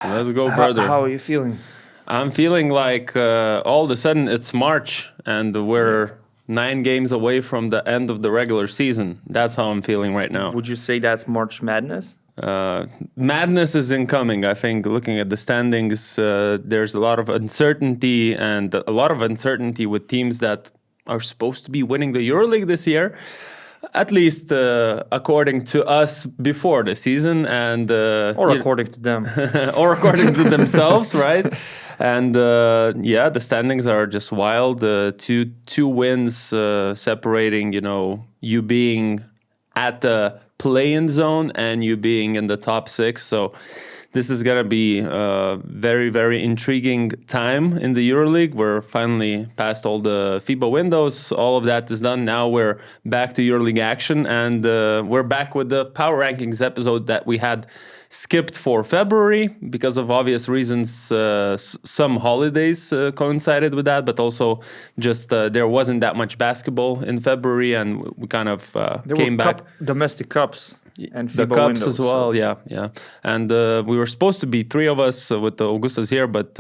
Let's go, brother. How are you feeling? I'm feeling like all of a sudden it's March and we're 9 games away from the end of the regular season. That's how I'm feeling right now. Would you say that's March Madness? Madness is incoming. I think looking at the standings, there's a lot of uncertainty and a lot of uncertainty with teams that are supposed to be winning the EuroLeague this year. At least according to us before the season, and Or according to them. or according to themselves, right? And the standings are just wild. Two wins separating, you being at the play-in zone and you being in the top 6. So this is going to be a very, very intriguing time in the EuroLeague. We're finally past all the FIBA windows. All of that is done. Now we're back to EuroLeague action, and we're back with the Power Rankings episode that we had skipped for February because of obvious reasons. Some holidays coincided with that, but also just there wasn't that much basketball in February, and we kind of came back. Domestic cups. And the FIBA cups windows, as well, so. yeah. And we were supposed to be 3 of us with Augustas here, but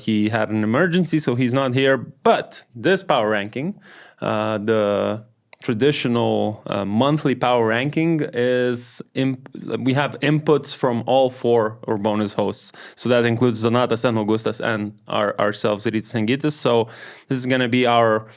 he had an emergency, so he's not here. But this power ranking, the traditional monthly power ranking, is we have inputs from all 4 URBONUS hosts. So that includes Donatas and Augustas and ourselves, Rytis and Gytis. So this is going to be our,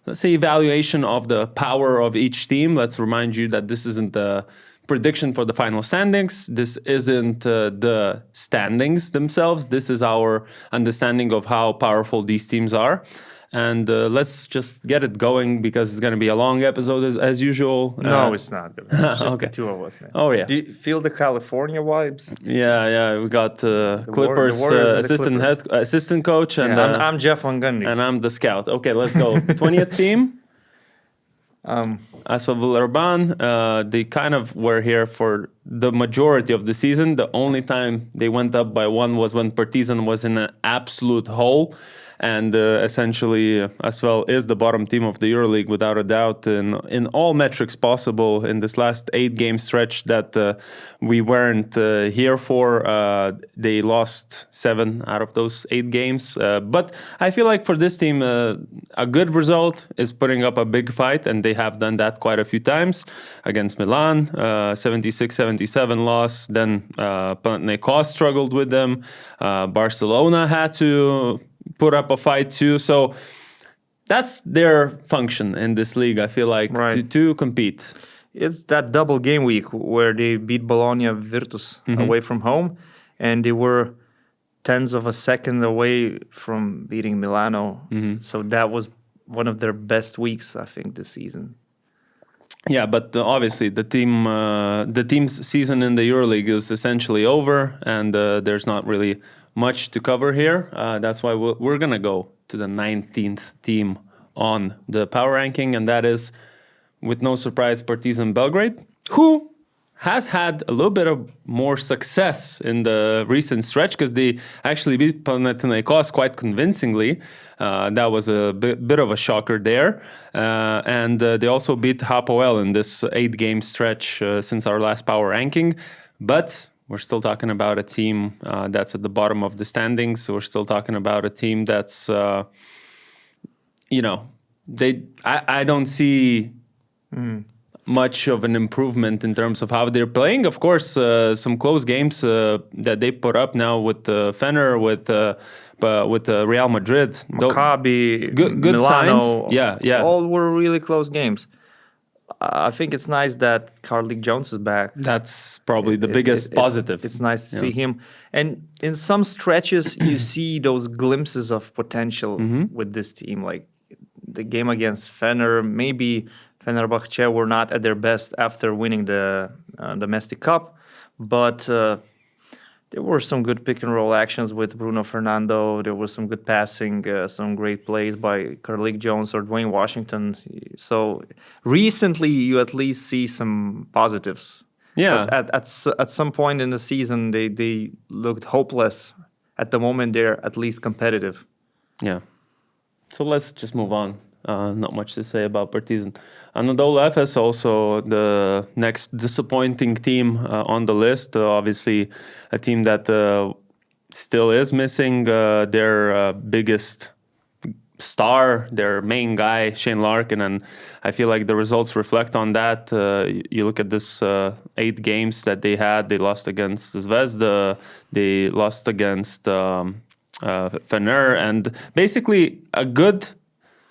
let's say, evaluation of the power of each team. Let's remind you that this isn't the prediction for the final standings. This isn't the standings themselves. This is our understanding of how powerful these teams are. And let's just get it going because it's going to be a long episode as usual. No, it's not. It's just Okay. the 2 of us, man. Oh, yeah. Do you feel the California vibes? Yeah. We got Clippers Warriors and the assistant Clippers. assistant coach. And Yeah, I'm Jeff Van Gundy. and I'm the scout. Okay, let's go. 20th team. As for Villeurbanne, they kind of were here for the majority of the season. The only time they went up by 1 was when Partizan was in an absolute hole. And essentially, as well, is the bottom team of the EuroLeague without a doubt in all metrics possible in this last 8-game stretch that we weren't here for. They lost 7 out of those 8 games. But I feel like for this team, a good result is putting up a big fight, and they have done that quite a few times against Milan, 76-77 loss. Then Panathinaikos struggled with them. Barcelona had to put up a fight too. So that's their function in this league, I feel like, to compete. It's that double game week where they beat Bologna Virtus away from home, and they were tenths of a second away from beating Milano. So that was one of their best weeks, I think, this season. Yeah, but obviously the team's season in the EuroLeague is essentially over, and there's not really much to cover here. That's why we're going to go to the 19th team on the power ranking, and that is, with no surprise, Partizan Belgrade, who has had a little bit of more success in the recent stretch because they actually beat Panathinaikos quite convincingly. That was a bit of a shocker there. And they also beat Hapoel in this 8-game stretch since our last power ranking. But we're still talking about a team that's at the bottom of the standings. So we're still talking about a team that's, I don't see much of an improvement in terms of how they're playing. Of course, some close games that they put up now with Fener, with Real Madrid. Maccabi, good Milano, signs. Yeah. All were really close games. I think it's nice that Carlik Jones is back. That's probably the biggest positive. It's nice to see him. And in some stretches, you see those glimpses of potential with this team. Like the game against Fener, maybe Fenerbahce were not at their best after winning the domestic cup. But there were some good pick-and-roll actions with Bruno Fernando. There was some good passing, some great plays by Carlik Jones or Dwayne Washington. So recently, you at least see some positives. Yeah. At some point in the season, they looked hopeless. At the moment, they're at least competitive. Yeah. So let's just move on. Not much to say about Partizan. Anadolu Efes, also the next disappointing team on the list. Obviously, a team that still is missing their biggest star, their main guy, Shane Larkin, and I feel like the results reflect on that. You look at this 8 games that they had. They lost against Zvezda, they lost against Fener, and basically a good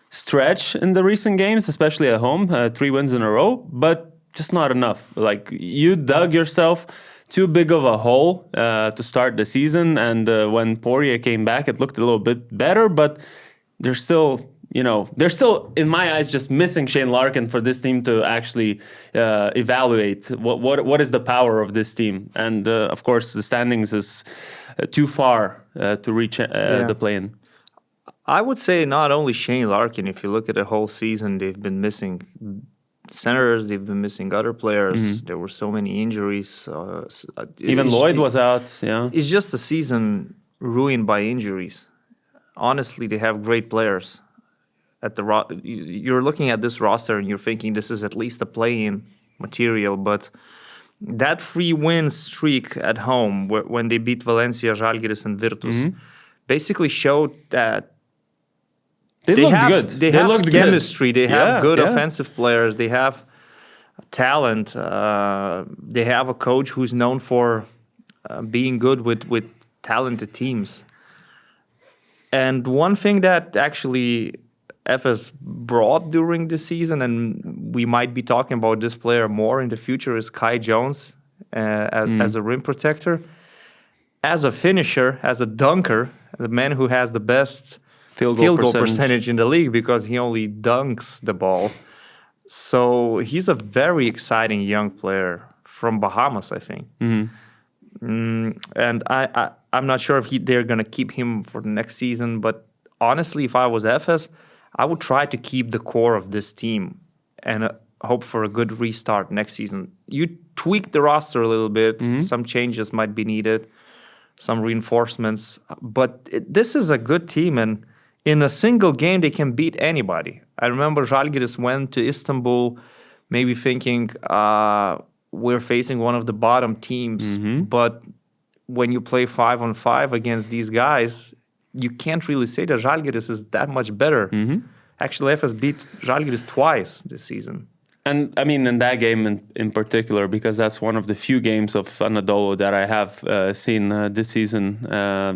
stretch in the recent games, especially at home, 3 wins in a row, but just not enough. Like, you dug yourself too big of a hole to start the season, and when Poirier came back, it looked a little bit better, but they're still, in my eyes, just missing Shane Larkin for this team to actually evaluate what is the power of this team. And of course, the standings is too far to reach the play-in. I would say not only Shane Larkin. If you look at the whole season, they've been missing centers, they've been missing other players. There were so many injuries. Even Lloyd was out. Yeah, it's just a season ruined by injuries. Honestly, they have great players. You're looking at this roster and you're thinking this is at least a play-in material, but that 3-win streak at home, when they beat Valencia, Žalgiris, and Virtus, basically showed that they looked good. They have looked chemistry. Good. They have good offensive players. They have talent. They have a coach who's known for being good with talented teams. And one thing that actually FS brought during the season, and we might be talking about this player more in the future, is Kai Jones as a rim protector. As a finisher, as a dunker, the man who has the best field goal percentage in the league because he only dunks the ball. So he's a very exciting young player from Bahamas, I think. And I'm not sure if they're going to keep him for the next season, but honestly, if I was FS, I would try to keep the core of this team and hope for a good restart next season. You tweak the roster a little bit, some changes might be needed, some reinforcements, but this is a good team, and in a single game, they can beat anybody. I remember Žalgiris went to Istanbul maybe thinking, we're facing one of the bottom teams, but when you play 5-on-5 against these guys, you can't really say that Žalgiris is that much better. Actually, FS beat Žalgiris twice this season. And I mean, in that game in particular, because that's one of the few games of Anadolu that I have seen this season,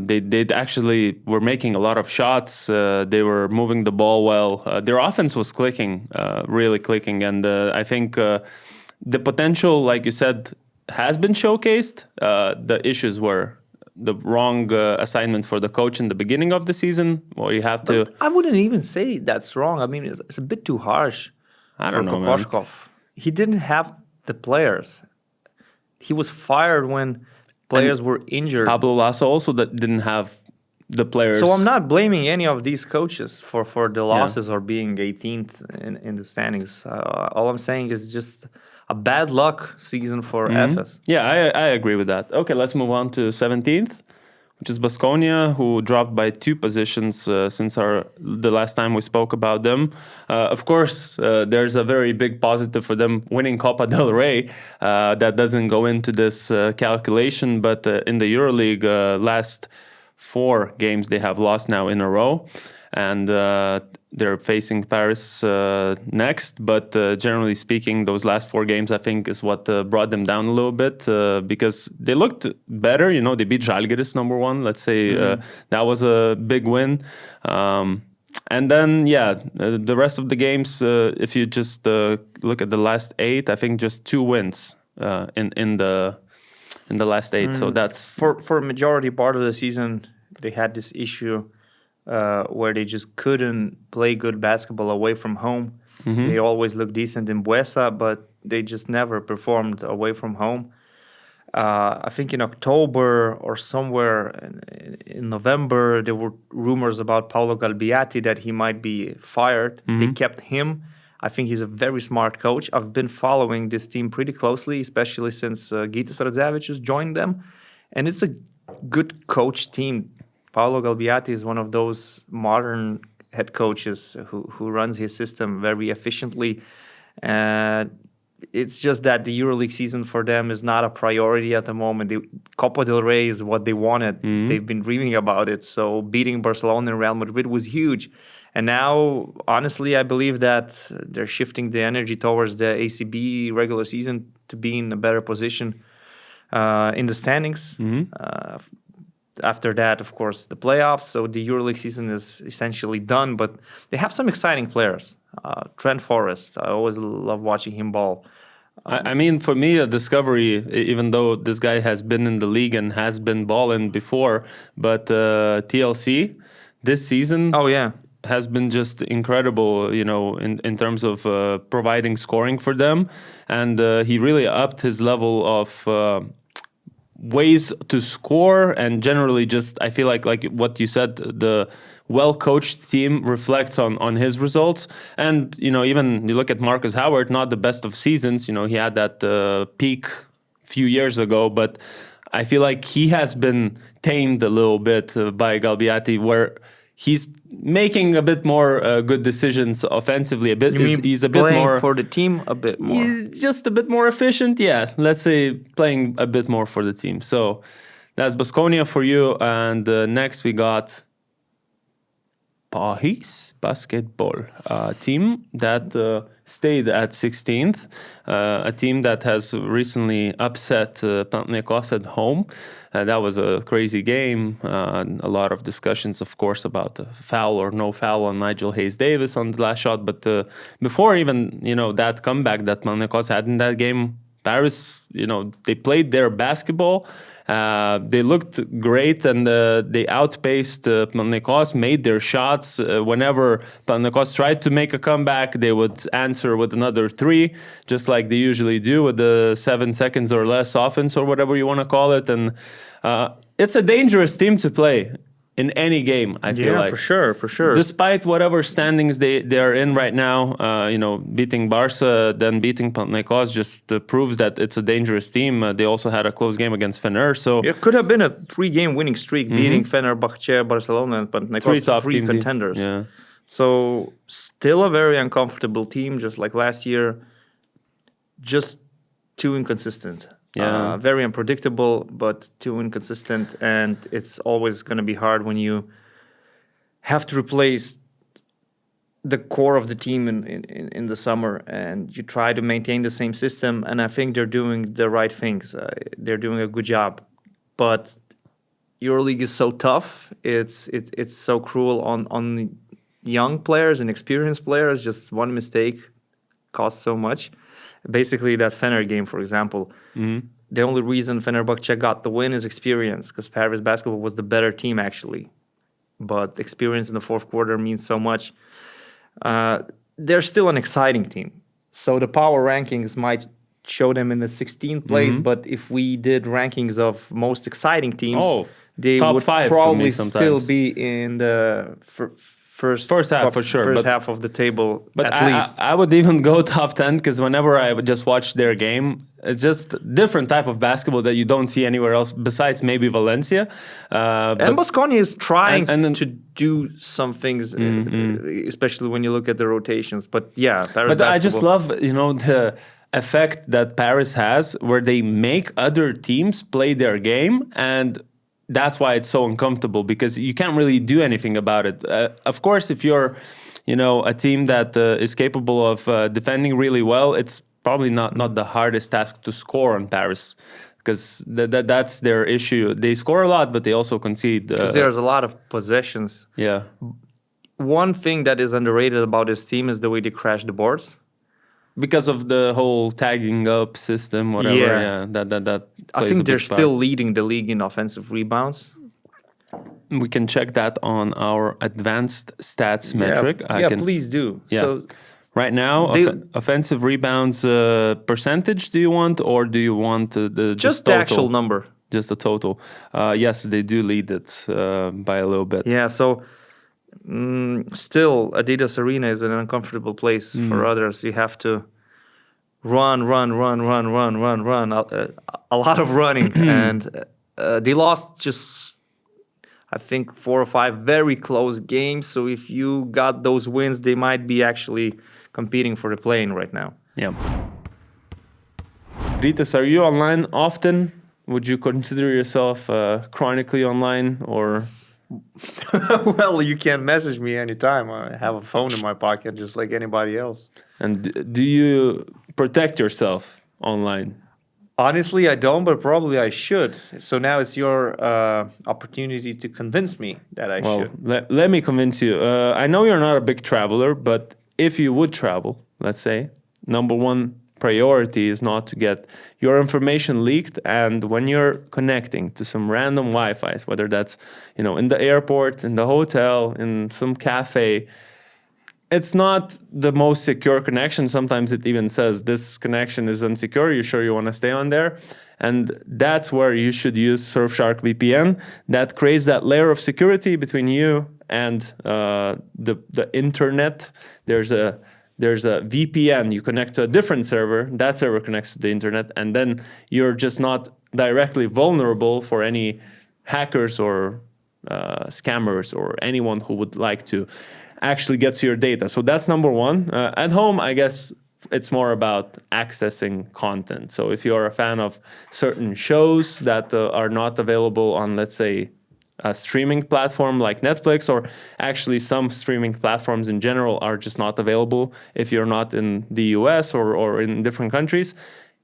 they actually were making a lot of shots. They were moving the ball well. Their offense was clicking, really clicking. And I think the potential, like you said, has been showcased. The issues were the wrong assignment for the coach in the beginning of the season, or you have to... But I wouldn't even say that's wrong. I mean, it's a bit too harsh. I don't know, Kokoshkov. He didn't have the players. He was fired when players were injured. Pablo Lasso also didn't have the players. So I'm not blaming any of these coaches for the losses or being 18th in the standings. All I'm saying is just a bad luck season for FS. Yeah, I agree with that. Okay, let's move on to 17th, which is Baskonia, who dropped by 2 positions since the last time we spoke about them. Of course, there's a very big positive for them winning Copa del Rey. That doesn't go into this calculation, but in the EuroLeague, last 4 games they have lost now in a row. And they're facing Paris next. But generally speaking, those last 4 games, I think, is what brought them down a little bit because they looked better. You know, they beat Žalgiris number 1. Let's say that was a big win. And then, the rest of the games, if you just look at the last 8, I think just 2 wins in the last 8. So that's... For a majority part of the season, they had this issue where they just couldn't play good basketball away from home. They always looked decent in Buesa, but they just never performed away from home. I think in October or somewhere in November, there were rumors about Paolo Galbiati that he might be fired. They kept him. I think he's a very smart coach. I've been following this team pretty closely, especially since Gytis Radzevičius joined them. And it's a good coach team. Paolo Galbiati is one of those modern head coaches who runs his system very efficiently. it's just that the EuroLeague season for them is not a priority at the moment. The Copa del Rey is what they wanted. They've been dreaming about it. So beating Barcelona and Real Madrid was huge. And now, honestly, I believe that they're shifting the energy towards the ACB regular season to be in a better position in the standings. After that, of course, the playoffs. So the EuroLeague season is essentially done. But they have some exciting players. Trent Forrest, I always love watching him ball. I mean, for me, a discovery, even though this guy has been in the league and has been balling before, but TLC this season has been just incredible, you know, in terms of providing scoring for them. And he really upped his level of ways to score, and generally just, I feel like what you said, the well-coached team reflects on his results. And, you know, even you look at Marcus Howard, not the best of seasons, you know, he had that peak few years ago, but I feel like he has been tamed a little bit by Galbiati, where he's making a bit more good decisions offensively. He's a bit playing more for the team a bit more. Just a bit more efficient, yeah. Let's say playing a bit more for the team. So that's Baskonia for you. And next we got Paris basketball, a team that stayed at 16th, a team that has recently upset Panathinaikos at home. That was a crazy game. A lot of discussions, of course, about foul or no foul on Nigel Hayes-Davis on the last shot. But before even, you know, that comeback that Panathinaikos had in that game, Paris, you know, they played their basketball. They looked great, and they outpaced Panathinaikos, made their shots. Whenever Panathinaikos tried to make a comeback, they would answer with another three, just like they usually do with the 7 seconds or less offense or whatever you want to call it. And it's a dangerous team to play in any game, I feel like. Yeah, for sure. Despite whatever standings they are in right now, you know, beating Barca, then beating Panathinaikos just proves that it's a dangerous team. They also had a close game against Fener, so it could have been a 3-game winning streak, beating Fenerbahce, Barcelona, and Panathinaikos, three contenders. Yeah. So still a very uncomfortable team, just like last year. Just too inconsistent. Yeah. Very unpredictable, but too inconsistent. And it's always going to be hard when you have to replace the core of the team in the summer, and you try to maintain the same system. And I think they're doing the right things. They're doing a good job. But EuroLeague is so tough. It's so cruel on young players and experienced players. Just one mistake costs so much. Basically, that Fener game, for example, the only reason Fenerbahce got the win is experience, because Paris basketball was the better team, actually. But experience in the fourth quarter means so much. They're still an exciting team. So the power rankings might show them in the 16th place, but if we did rankings of most exciting teams, they would probably still be in the first half for sure. First half of the table, but at least. I would even go top 10, because whenever I would just watch their game, it's just different type of basketball that you don't see anywhere else besides maybe Valencia. And Baskonia is trying to do some things, especially when you look at the rotations. But yeah, Paris basketball. I just love, you know, the effect that Paris has, where they make other teams play their game, and that's why it's so uncomfortable, because you can't really do anything about it. Of course, if you're, you know, a team that is capable of defending really well, it's probably not the hardest task to score on Paris, because that's their issue. They score a lot, but they also concede. Because there's a lot of possessions. Yeah. One thing that is underrated about this team is the way they crash the boards. Because of the whole tagging up system, whatever. Yeah, that I think they're still leading the league in offensive rebounds. We can check that on our advanced stats metric. Please do. Yeah. So right now, offensive rebounds percentage do you want, or do you want the just the actual number? Just the total. Yes, they do lead it by a little bit. Yeah, so still, Adidas Arena is an uncomfortable place for others. You have to run. A lot of running. And they lost just, I think, 4 or 5 very close games. So if you got those wins, they might be actually competing for the play-in right now. Yeah. Rytis, are you online often? Would you consider yourself chronically online or? Well, you can message me anytime. I have a phone in my pocket just like anybody else. And do you protect yourself online? Honestly, I don't, but probably I should. So now it's your opportunity to convince me that I should. Let me convince you. I know you're not a big traveler, but if you would travel, let's say, number one priority is not to get your information leaked. And when you're connecting to some random Wi-Fi, whether that's in the airport, in the hotel, in some cafe, it's not the most secure connection. Sometimes it even says this connection is unsecure. You sure you want to stay on there? And that's where you should use Surfshark VPN. That creates that layer of security between you and the internet. There's a VPN. You connect to a different server. That server connects to the internet, and then you're just not directly vulnerable for any hackers or scammers or anyone who would like to actually get to your data. So that's number one. At home, I guess it's more about accessing content. So if you're a fan of certain shows that are not available on, let's say, a streaming platform like Netflix, or actually some streaming platforms in general are just not available if you're not in the US or in different countries,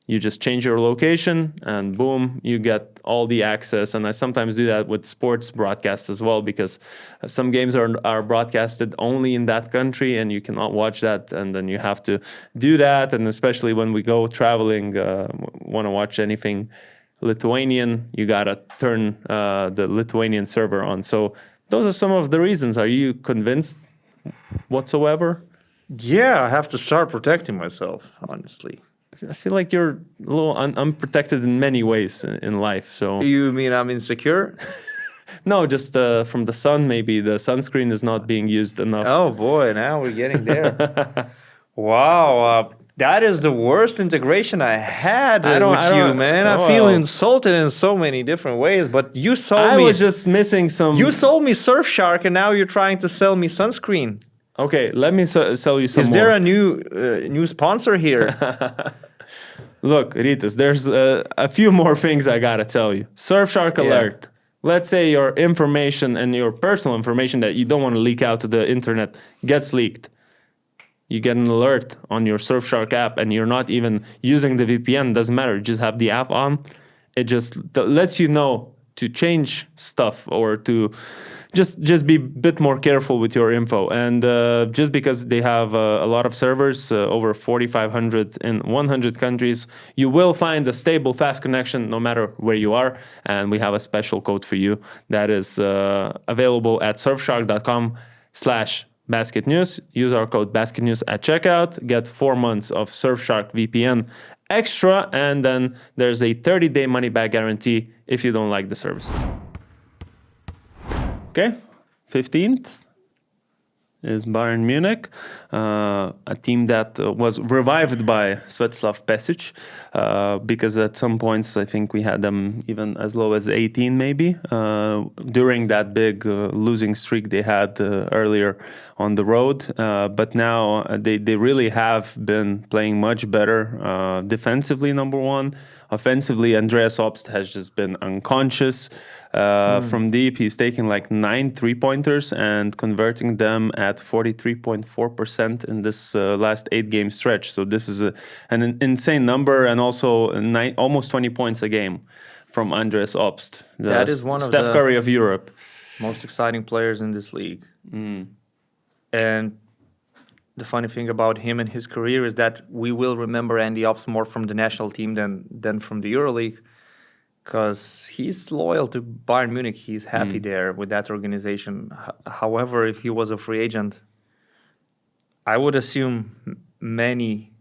you just change your location and boom, you get all the access. And I sometimes do that with sports broadcasts as well, because some games are broadcasted only in that country and you cannot watch that. And then you have to do that. And especially when we go traveling, want to watch anything Lithuanian, you got to turn the Lithuanian server on. So those are some of the reasons. Are you convinced whatsoever? Yeah, I have to start protecting myself, honestly. I feel like you're a little unprotected in many ways in life. So You mean I'm insecure? no, just from the sun. Maybe the sunscreen is not being used enough. Oh boy, now we're getting there. Wow, that is the worst integration I had with you, man. I feel insulted in so many different ways. But you sold me. I was just missing some. You sold me Surfshark, and now you're trying to sell me sunscreen. Okay, let me sell you some. Is there a new sponsor here? Look, Rytis, there's a few more things I gotta tell you. Surfshark alert. Let's say your information and your personal information that you don't want to leak out to the internet gets leaked. You get an alert on your Surfshark app and you're not even using the VPN. Doesn't matter. You just have the app on. It just lets you know to change stuff or to just be a bit more careful with your info. And just because they have a lot of servers, over 4,500 in 100 countries, you will find a stable, fast connection no matter where you are. And we have a special code for you that is available at surfshark.com/BasketNews. Use our code BasketNews at checkout. Get 4 months of Surfshark VPN extra. And then there's a 30-day money-back guarantee if you don't like the services. Okay, 15th is Bayern Munich, a team that was revived by Svetislav Pesic, because at some points I think we had them even as low as 18 maybe, during that big losing streak they had earlier on the road. But now they really have been playing much better defensively, number one. Offensively, Andreas Obst has just been unconscious. From deep, he's taking like 9 3-pointers and converting them at 43.4% in this last 8-game stretch. So this is an insane number, and also almost 20 points a game from Andreas Obst. That is one of Steph Curry of Europe. Most exciting players in this league. And the funny thing about him and his career is that we will remember Andy Obst more from the national team than from the EuroLeague, because he's loyal to Bayern Munich. He's happy there with that organization. However, if he was a free agent, I would assume many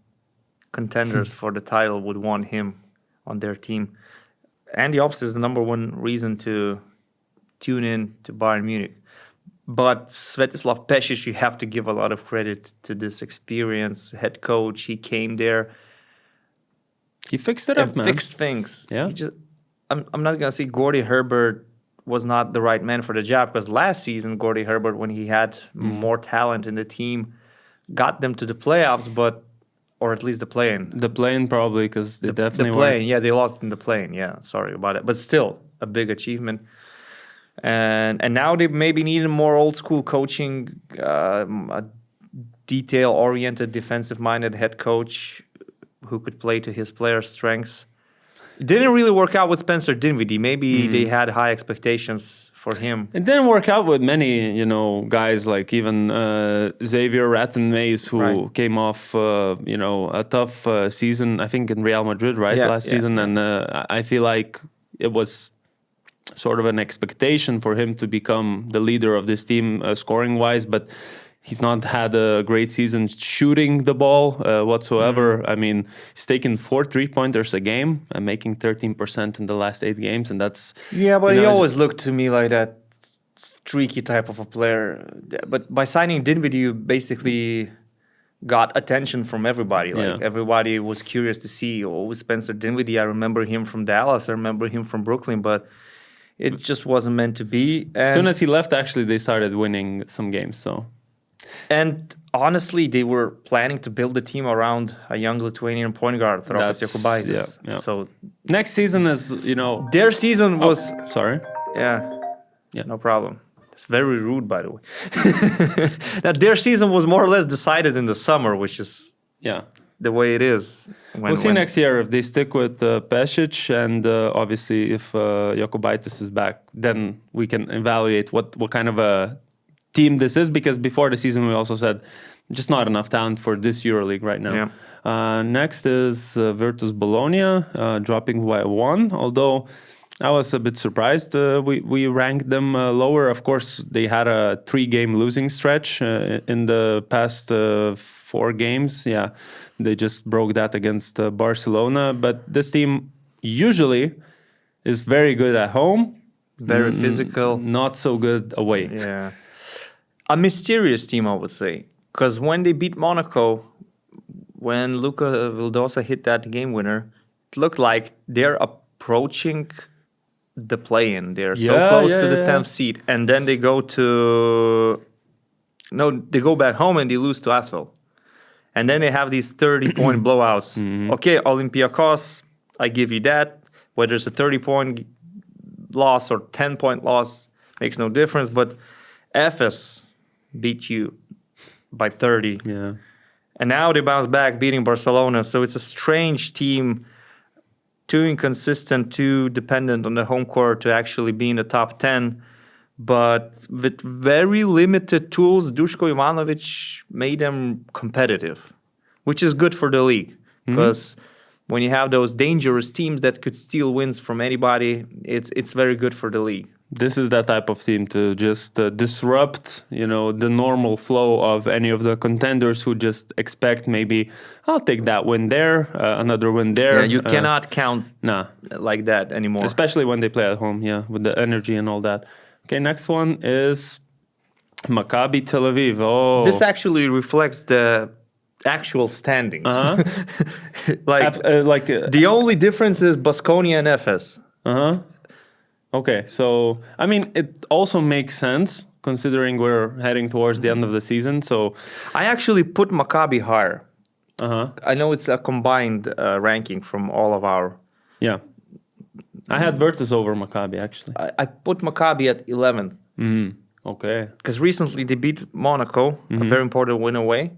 contenders for the title would want him on their team. Andy Obst is the number one reason to tune in to Bayern Munich. But Svetislav Pesic, you have to give a lot of credit to this experienced head coach. He came there. He fixed it up, man. Fixed things. Yeah. I'm not going to say Gordy Herbert was not the right man for the job, because last season, Gordy Herbert, when he had more talent in the team, got them to the playoffs. But or at least the play-in. The play-in probably, because they definitely The play-in, yeah, they lost in the play-in. Yeah, sorry about it, but still a big achievement. And now they maybe need more old school coaching, a detail-oriented, defensive-minded head coach who could play to his players' strengths. It didn't really work out with Spencer Dinwiddie. Maybe they had high expectations for him. It didn't work out with many, guys like even Xavier Rattenmays, who came off, a tough season, I think in Real Madrid, right, last season. And I feel like it was sort of an expectation for him to become the leader of this team scoring-wise, but he's not had a great season shooting the ball whatsoever. I mean, he's taken 4 3-pointers a game and making 13% in the last 8 games, and that's... Yeah, but he always looked to me like that streaky type of a player. But by signing Dinwiddie, you basically got attention from everybody. Like everybody was curious to see, Spencer Dinwiddie. I remember him from Dallas. I remember him from Brooklyn, but it just wasn't meant to be. And as soon as he left, actually, they started winning some games, so... And honestly, they were planning to build the team around a young Lithuanian point guard, Rokas Jokubaitis. Yeah. So next season is, their season was... Sorry. Yeah, no problem. It's very rude, by the way. That their season was more or less decided in the summer, which is the way it is. We'll see next year if they stick with Pesic, and obviously if Jokubaitis is back, then we can evaluate what kind of a team this is, because before the season we also said just not enough talent for this EuroLeague right now. Next is Virtus Bologna, dropping by 1, although I was a bit surprised we ranked them lower. Of course, they had a 3-game losing stretch in the past 4 games. Yeah, they just broke that against Barcelona, but this team usually is very good at home. Very physical. Not so good away. Yeah. A mysterious team, I would say, because when they beat Monaco, when Luka Vildosa hit that game winner, it looked like they're approaching the play-in. They're so close to the 10th seed, and then they go back home and they lose to Asvel. And then they have these 30-point blowouts. Okay, Olympiacos, I give you that. Whether it's a 30-point loss or 10-point loss makes no difference, but Efes beat you by 30. Yeah. And now they bounce back, beating Barcelona. So it's a strange team, too inconsistent, too dependent on the home court to actually be in the top 10. But with very limited tools, Duško Ivanović made them competitive, which is good for the league. Because when you have those dangerous teams that could steal wins from anybody, it's very good for the league. This is that type of team to just disrupt, the normal flow of any of the contenders who just expect maybe, I'll take that win there, another win there. Yeah, you cannot count like that anymore. Especially when they play at home, with the energy and all that. Okay, next one is Maccabi Tel Aviv. Oh, this actually reflects the actual standings. The only difference is Baskonia and Efes. Okay, so, I mean, it also makes sense considering we're heading towards the end of the season, so... I actually put Maccabi higher. I know it's a combined ranking from all of our... Yeah. I had Virtus over Maccabi, actually. I put Maccabi at 11. Okay. Because recently they beat Monaco, a very important win away.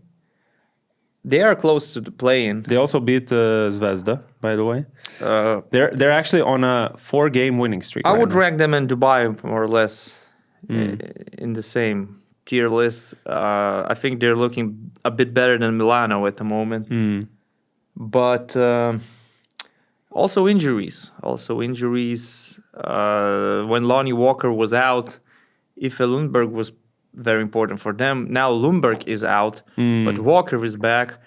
They are close to the play-in. They also beat Zvezda, by the way. They're actually on a 4-game winning streak. I would rank them in Dubai more or less in the same tier list. I think they're looking a bit better than Milano at the moment. But also injuries. When Lonnie Walker was out, Ife Lundberg was very important for them. Now Lundberg is out, but Walker is back,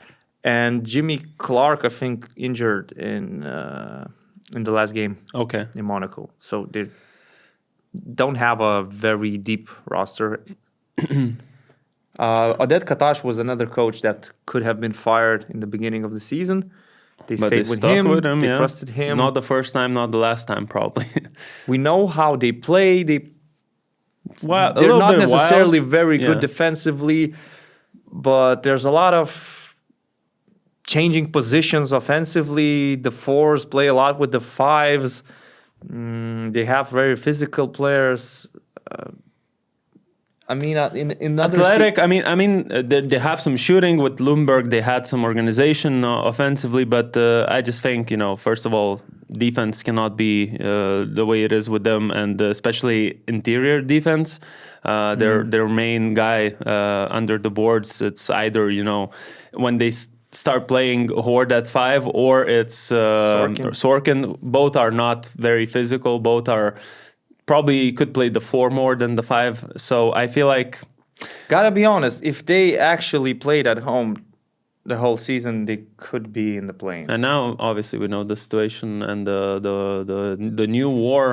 and Jimmy Clark, I think, injured in the last game. Okay. In Monaco, so they don't have a very deep roster. Oded Katash was another coach that could have been fired in the beginning of the season. They stayed with him. They trusted him. Not the first time, not the last time, probably. We know how they play. They're not necessarily very good defensively, but there's a lot of changing positions offensively. The fours play a lot with the fives. They have very physical players. In other athletic. They have some shooting with Lundberg. They had some organization offensively, but I just think first of all, defense cannot be the way it is with them, and especially interior defense. Their main guy under the boards. It's either when they start playing Horde at 5 or it's Sorkin. Both are not very physical. Both are. Probably could play the 4 more than the 5. So I feel like... Gotta be honest, if they actually played at home the whole season, they could be in the play-in. And now, obviously, we know the situation and the new war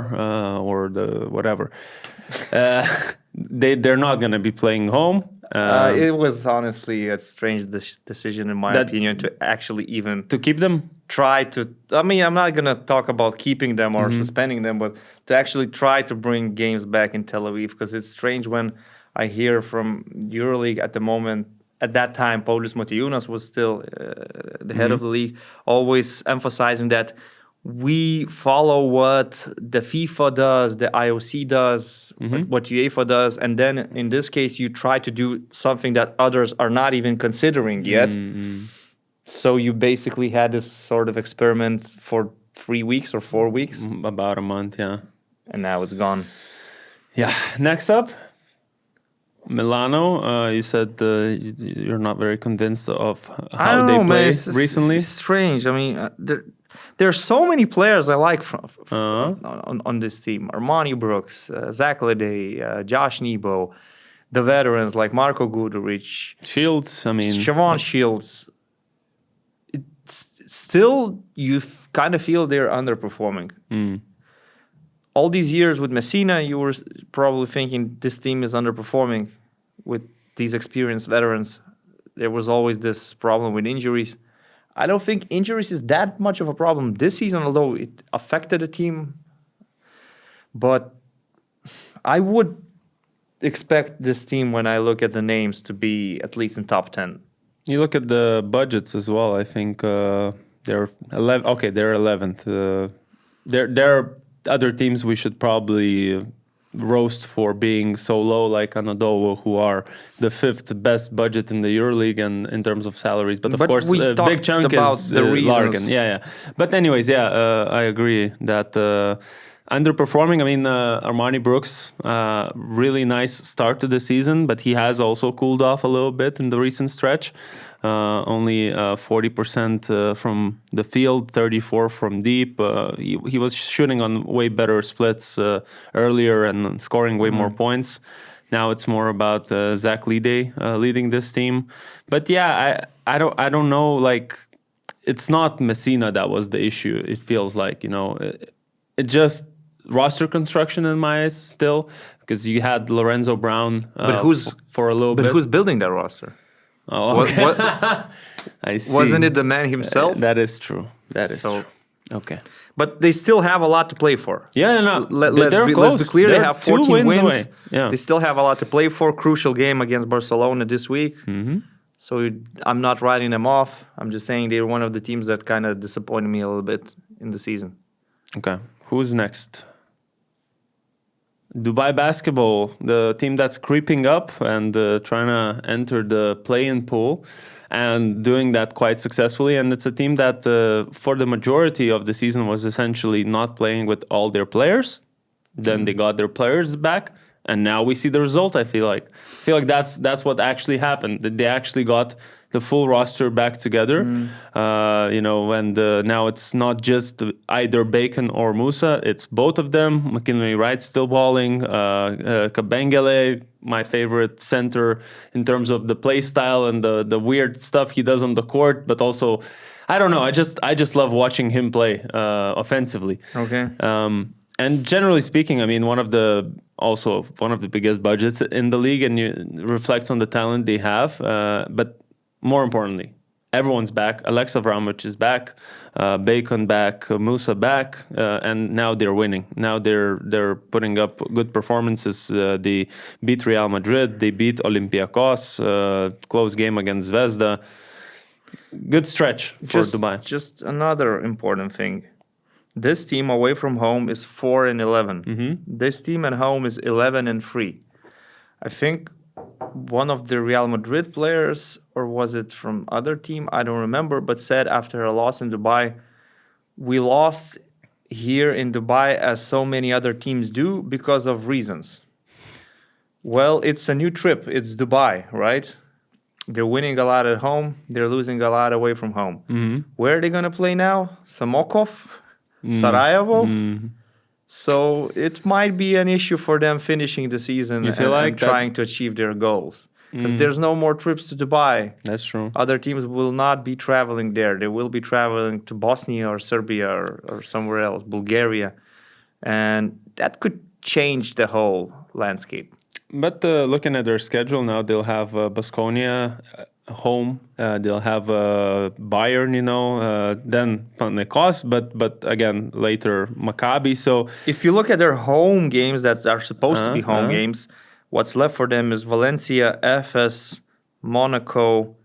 or the whatever. They're not going to be playing home. It was honestly a strange decision, in my opinion, to actually even... To keep them? Try to... I'm not going to talk about keeping them or suspending them, but to actually try to bring games back in Tel Aviv, because it's strange when I hear from EuroLeague at the moment. At that time, Paulius Motiejūnas was still the head of the league, always emphasizing that we follow what the FIFA does, the IOC does, what UEFA does, and then in this case, you try to do something that others are not even considering yet. So you basically had this sort of experiment for 3 weeks or 4 weeks. About a month, yeah. And now it's gone. Yeah. Next up, Milano. You said you're not very convinced of how they play recently. It's strange. There are so many players I like on this team. Armani Brooks, Zach Leday, Josh Nebo, the veterans like Marko Guduric. Shields, Siobhan Shields. Still, you kind of feel they're underperforming. All these years with Messina, you were probably thinking this team is underperforming with these experienced veterans. There was always this problem with injuries. I don't think injuries is that much of a problem this season, although it affected the team. But I would expect this team, when I look at the names, to be at least in top 10. You look at the budgets as well. I think they're 11. Okay, they're 11th. There are other teams we should probably roast for being so low, like Anadolu, who are the 5th best budget in the EuroLeague and in terms of salaries. But of course, a big chunk is Larkin. Yeah. But anyways, I agree that underperforming. Armani Brooks, really nice start to the season, but he has also cooled off a little bit in the recent stretch. Only 40% from the field, 34% from deep. He was shooting on way better splits earlier and scoring way more points. Now it's more about Zach Leday leading this team. But yeah, I don't know. Like, it's not Messina that was the issue. It feels like it just roster construction in my eyes still, because you had Lorenzo Brown for a little bit. But who's building that roster? Oh, okay. I see. Wasn't it the man himself? That is true. True. Okay. But they still have a lot to play for. Yeah, no. Let's be clear. They have 14 wins. Away. Yeah. They still have a lot to play for. Crucial game against Barcelona this week. So I'm not writing them off. I'm just saying they're one of the teams that kind of disappointed me a little bit in the season. Okay. Who's next? Dubai Basketball, the team that's creeping up and trying to enter the play-in pool and doing that quite successfully. And it's a team that for the majority of the season was essentially not playing with all their players. Then they got their players back, and now we see the result. I feel like that's what actually happened. They actually got the full roster back together, and now it's not just either Bacon or Musa, it's both of them. McKinley Wright's still balling. Kabengele, my favorite center in terms of the play style and the weird stuff he does on the court, but also, I don't know, I just love watching him play offensively. Okay. And generally speaking, one of the biggest budgets in the league, and it reflects on the talent they have, but more importantly, everyone's back. Alexa Vramovic is back, Bacon back, Musa back, and now they're winning. Now they're putting up good performances. They beat Real Madrid, they beat Olympiacos, close game against Zvezda. good stretch for Dubai. Just another important thing. This team away from home is 4-11. This team at home is 11-3. I think one of the Real Madrid players, or was it from other team, I don't remember, but said after a loss in Dubai, we lost here in Dubai as so many other teams do because of reasons. Well, it's a new trip. It's Dubai, right? They're winning a lot at home. They're losing a lot away from home. Where are they going to play now? Samokov? Sarajevo? So it might be an issue for them finishing the season and trying to achieve their goals. Because there's no more trips to Dubai. That's true. Other teams will not be traveling there. They will be traveling to Bosnia or Serbia or somewhere else, Bulgaria. And that could change the whole landscape. But looking at their schedule now, they'll have Baskonia home. They'll have Bayern, then Panathinaikos, but again, later Maccabi. So if you look at their home games that are supposed to be home games, what's left for them is Valencia, FS, Monaco,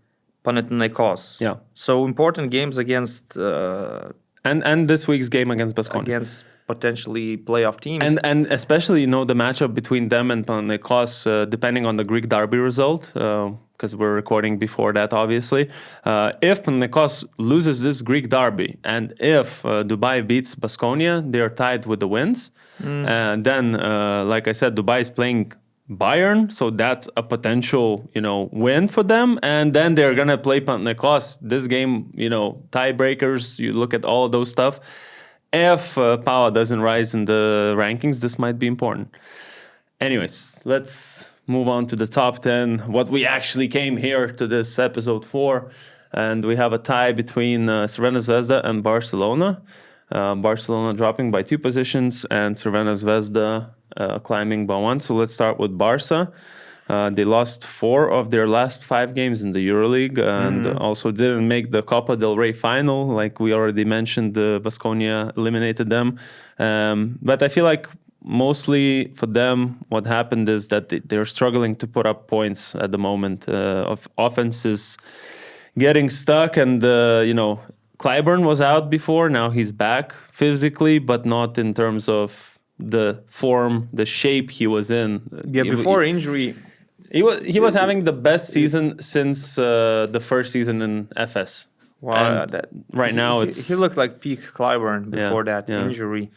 Panathinaikos. Yeah. So important games against... and this week's game against Baskonia. Against potentially playoff teams. And especially, the matchup between them and Panathinaikos, depending on the Greek derby result, because we're recording before that, obviously. If Panathinaikos loses this Greek derby, and if Dubai beats Baskonia, they're tied with the wins. And then, like I said, Dubai is playing Bayern, so that's a potential, win for them. And then they're gonna play Panathinaikos. This game, tiebreakers. You look at all of those stuff. If Power doesn't rise in the rankings, this might be important. Anyways, let's move on to the top 10. What we actually came here to this episode for, and we have a tie between Crvena Zvezda and Barcelona. Barcelona dropping by 2 positions, and Crvena Zvezda climbing by 1. So let's start with Barca. They lost 4 of their last 5 games in the EuroLeague, and also didn't make the Copa del Rey final. Like we already mentioned, Baskonia eliminated them. But I feel like mostly for them, what happened is that they're struggling to put up points at the moment. Of offense is getting stuck, and Clyburn was out before. Now he's back physically, but not in terms of the form, the shape he was in. Yeah, before injury. He was having the best season since the first season in FS. Wow, right now he looked like peak Clyburn before that injury.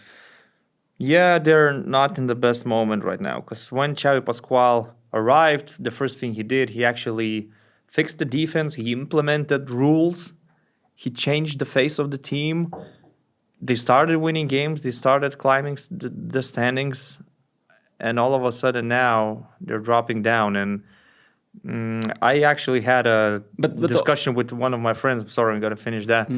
Yeah, they're not in the best moment right now, because when Xavi Pascual arrived, the first thing he did, he actually fixed the defense. He implemented rules. He changed the face of the team. They started winning games. They started climbing the standings. And all of a sudden now they're dropping down. And I actually had a discussion with one of my friends. I'm sorry, I'm going to finish that.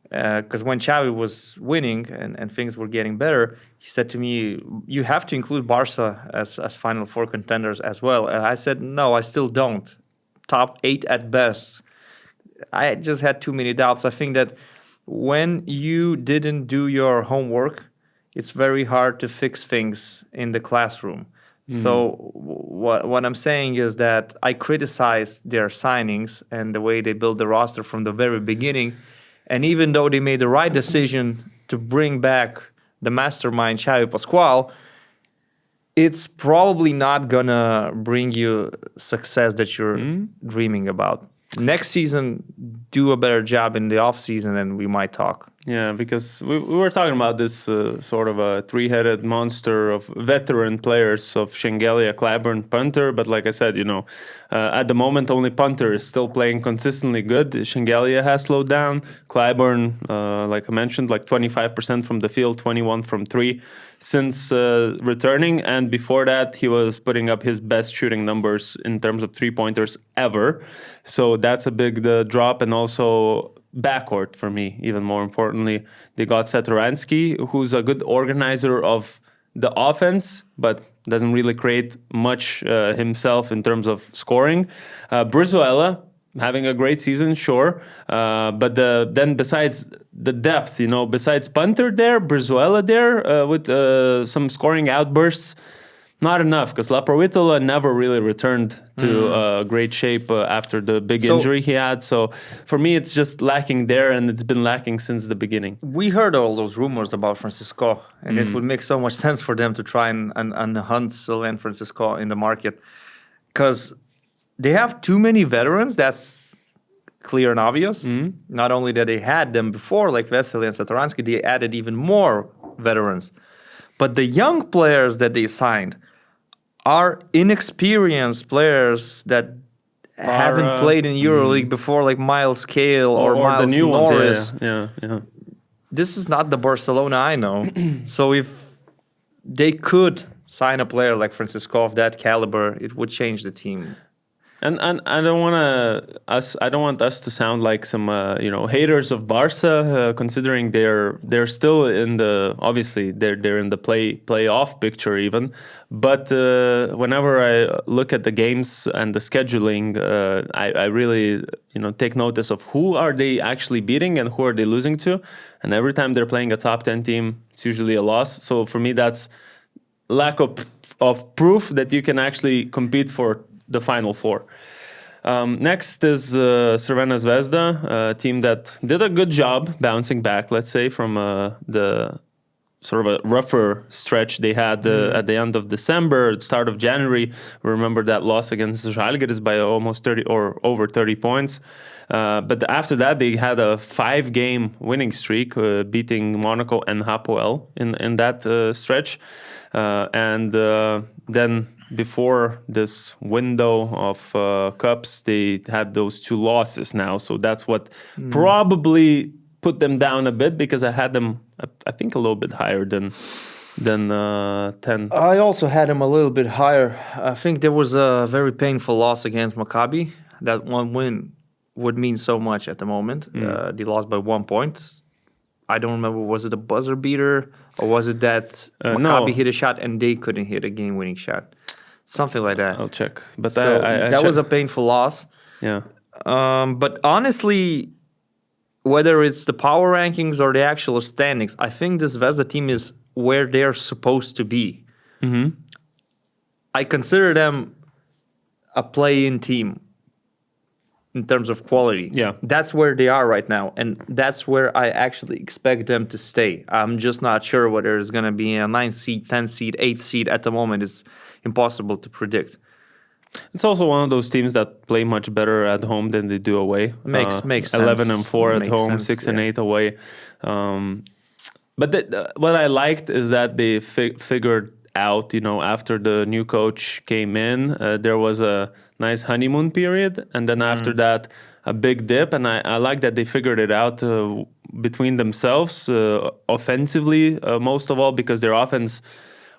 Because when Xavi was winning and things were getting better, he said to me, you have to include Barca as Final Four contenders as well. And I said, no, I still don't. Top 8 at best. I just had too many doubts. I think that when you didn't do your homework, it's very hard to fix things in the classroom. So what I'm saying is that I criticize their signings and the way they build the roster from the very beginning. And even though they made the right decision to bring back the mastermind, Xavi Pascual, it's probably not going to bring you success that you're dreaming about. Next season, do a better job in the offseason and we might talk. Yeah, because we were talking about this sort of a 3-headed monster of veteran players of Shengelia, Clyburn, Punter. But like I said, at the moment, only Punter is still playing consistently good. Shengelia has slowed down. Clyburn, like I mentioned, like 25% from the field, 21 from 3 since returning. And before that, he was putting up his best shooting numbers in terms of 3-pointers ever. So that's a big drop. And also backcourt for me, even more importantly. They got Satoransky, who's a good organizer of the offense, but doesn't really create much himself in terms of scoring. Brizuela, having a great season, sure. But then besides the depth, besides Punter there, Brizuela there with some scoring outbursts, not enough, because Laprovitola never really returned to great shape after the big injury he had. So for me, it's just lacking there, and it's been lacking since the beginning. We heard all those rumors about Francisco, and it would make so much sense for them to try and hunt Sylvain Francisco in the market, because they have too many veterans. That's clear and obvious. Not only that they had them before, like Vesely and Satoransky, they added even more veterans. But the young players that they signed are inexperienced players that haven't played in EuroLeague before, like Miles Cale or Miles the new Norris. ones. Yeah. This is not the Barcelona I know. So if they could sign a player like Francisco of that caliber, it would change the team. And I don't want us to sound like some haters of Barca, considering they're still in the, obviously they're in the playoff picture even. But whenever I look at the games and the scheduling, I really take notice of who are they actually beating and who are they losing to. And every time they're playing a top 10 team, it's usually a loss. So for me, that's lack of proof that you can actually compete for the Final Four. Next is Crvena Zvezda, a team that did a good job bouncing back, let's say, from the sort of a rougher stretch they had at the end of December, start of January. We remember that loss against Žalgiris by almost 30 or over 30 points. But after that, they had a 5-game winning streak, beating Monaco and Hapoel in that stretch. And then before this window of cups, they had those 2 losses now. So that's what probably put them down a bit, because I had them, I think, a little bit higher than 10. I also had them a little bit higher. I think there was a very painful loss against Maccabi. That one win would mean so much at the moment. They lost by 1 point. I don't remember, was it a buzzer beater or was it that Maccabi hit a shot and they couldn't hit a game-winning shot? Something like that. I'll check. But so that was a painful loss. Yeah. But honestly, whether it's the power rankings or the actual standings, I think this Zvezda team is where they're supposed to be. I consider them a play-in team in terms of quality. Yeah. That's where they are right now, and that's where I actually expect them to stay. I'm just not sure whether it's going to be a 9th seed, 10th seed, 8th seed. At the moment, it's impossible to predict. It's also one of those teams that play much better at home than they do away. Makes sense. 11-4 at home, 6-8 away. But what I liked is that they figured out, after the new coach came in, there was a nice honeymoon period, and then after that, a big dip. And I like that they figured it out between themselves, offensively, most of all, because their offense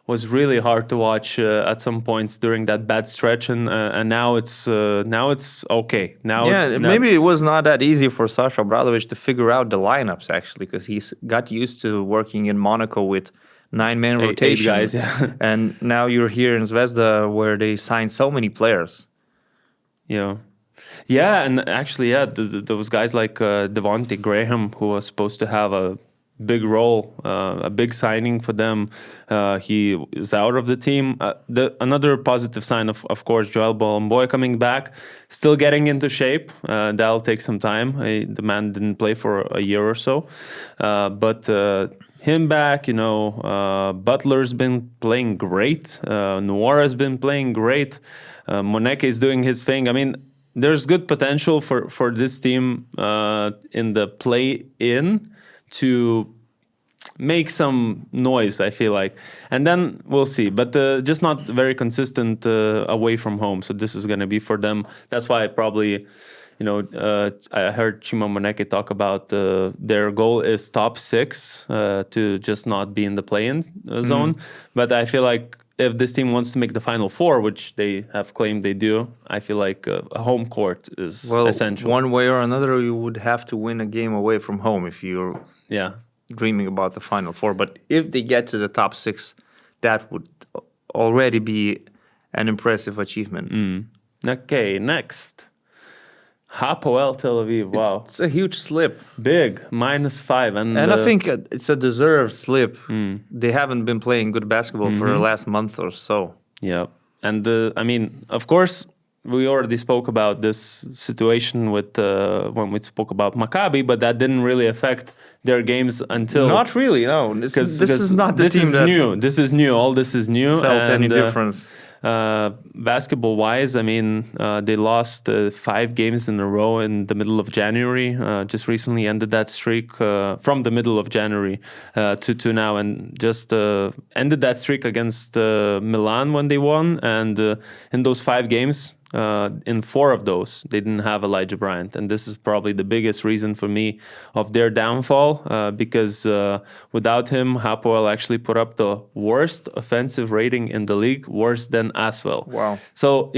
was really hard to watch at some points during that bad stretch, and now it's okay. Maybe it was not that easy for Sasha Obradovic to figure out the lineups, actually, because he's got used to working in Monaco with 9-man rotation. 8 guys, yeah. And now you're here in Zvezda where they signed so many players. Yeah, and actually, those guys like Devontae Graham, who was supposed to have a big role, a big signing for them. He is out of the team. Another positive sign, of course, Joel Bolomboy coming back, still getting into shape. That'll take some time. The man didn't play for a year or so. But him back, Butler's been playing great. Noira's been playing great. Moneke is doing his thing. I mean, there's good potential for this team in the play-in to make some noise, I feel like. And then we'll see. But just not very consistent away from home. So this is going to be for them. That's why I probably, I heard Chima Moneke talk about their goal is top 6 to just not be in the play-in zone. But I feel like if this team wants to make the Final Four, which they have claimed they do, I feel like a home court is essential. One way or another, you would have to win a game away from home if you're dreaming about the Final Four. But if they get to the top 6, that would already be an impressive achievement. Okay, next. Hapoel Tel Aviv, wow. It's a huge slip. Big, -5. And I think it's a deserved slip. They haven't been playing good basketball for the last month or so. Yeah. And I mean, of course, we already spoke about this situation with when we spoke about Maccabi, but that didn't really affect their games until Not really, no. This is not the this team is that new. This is new. All this is new. felt any difference. Basketball-wise, I mean, they lost 5 games in a row in the middle of January. Just recently ended that streak from the middle of January to now, and just ended that streak against Milan when they won. And in those 5 games, in 4 of those, they didn't have Elijah Bryant. And this is probably the biggest reason for me of their downfall, because without him, Hapoel actually put up the worst offensive rating in the league, worse than Asvel. Wow. So,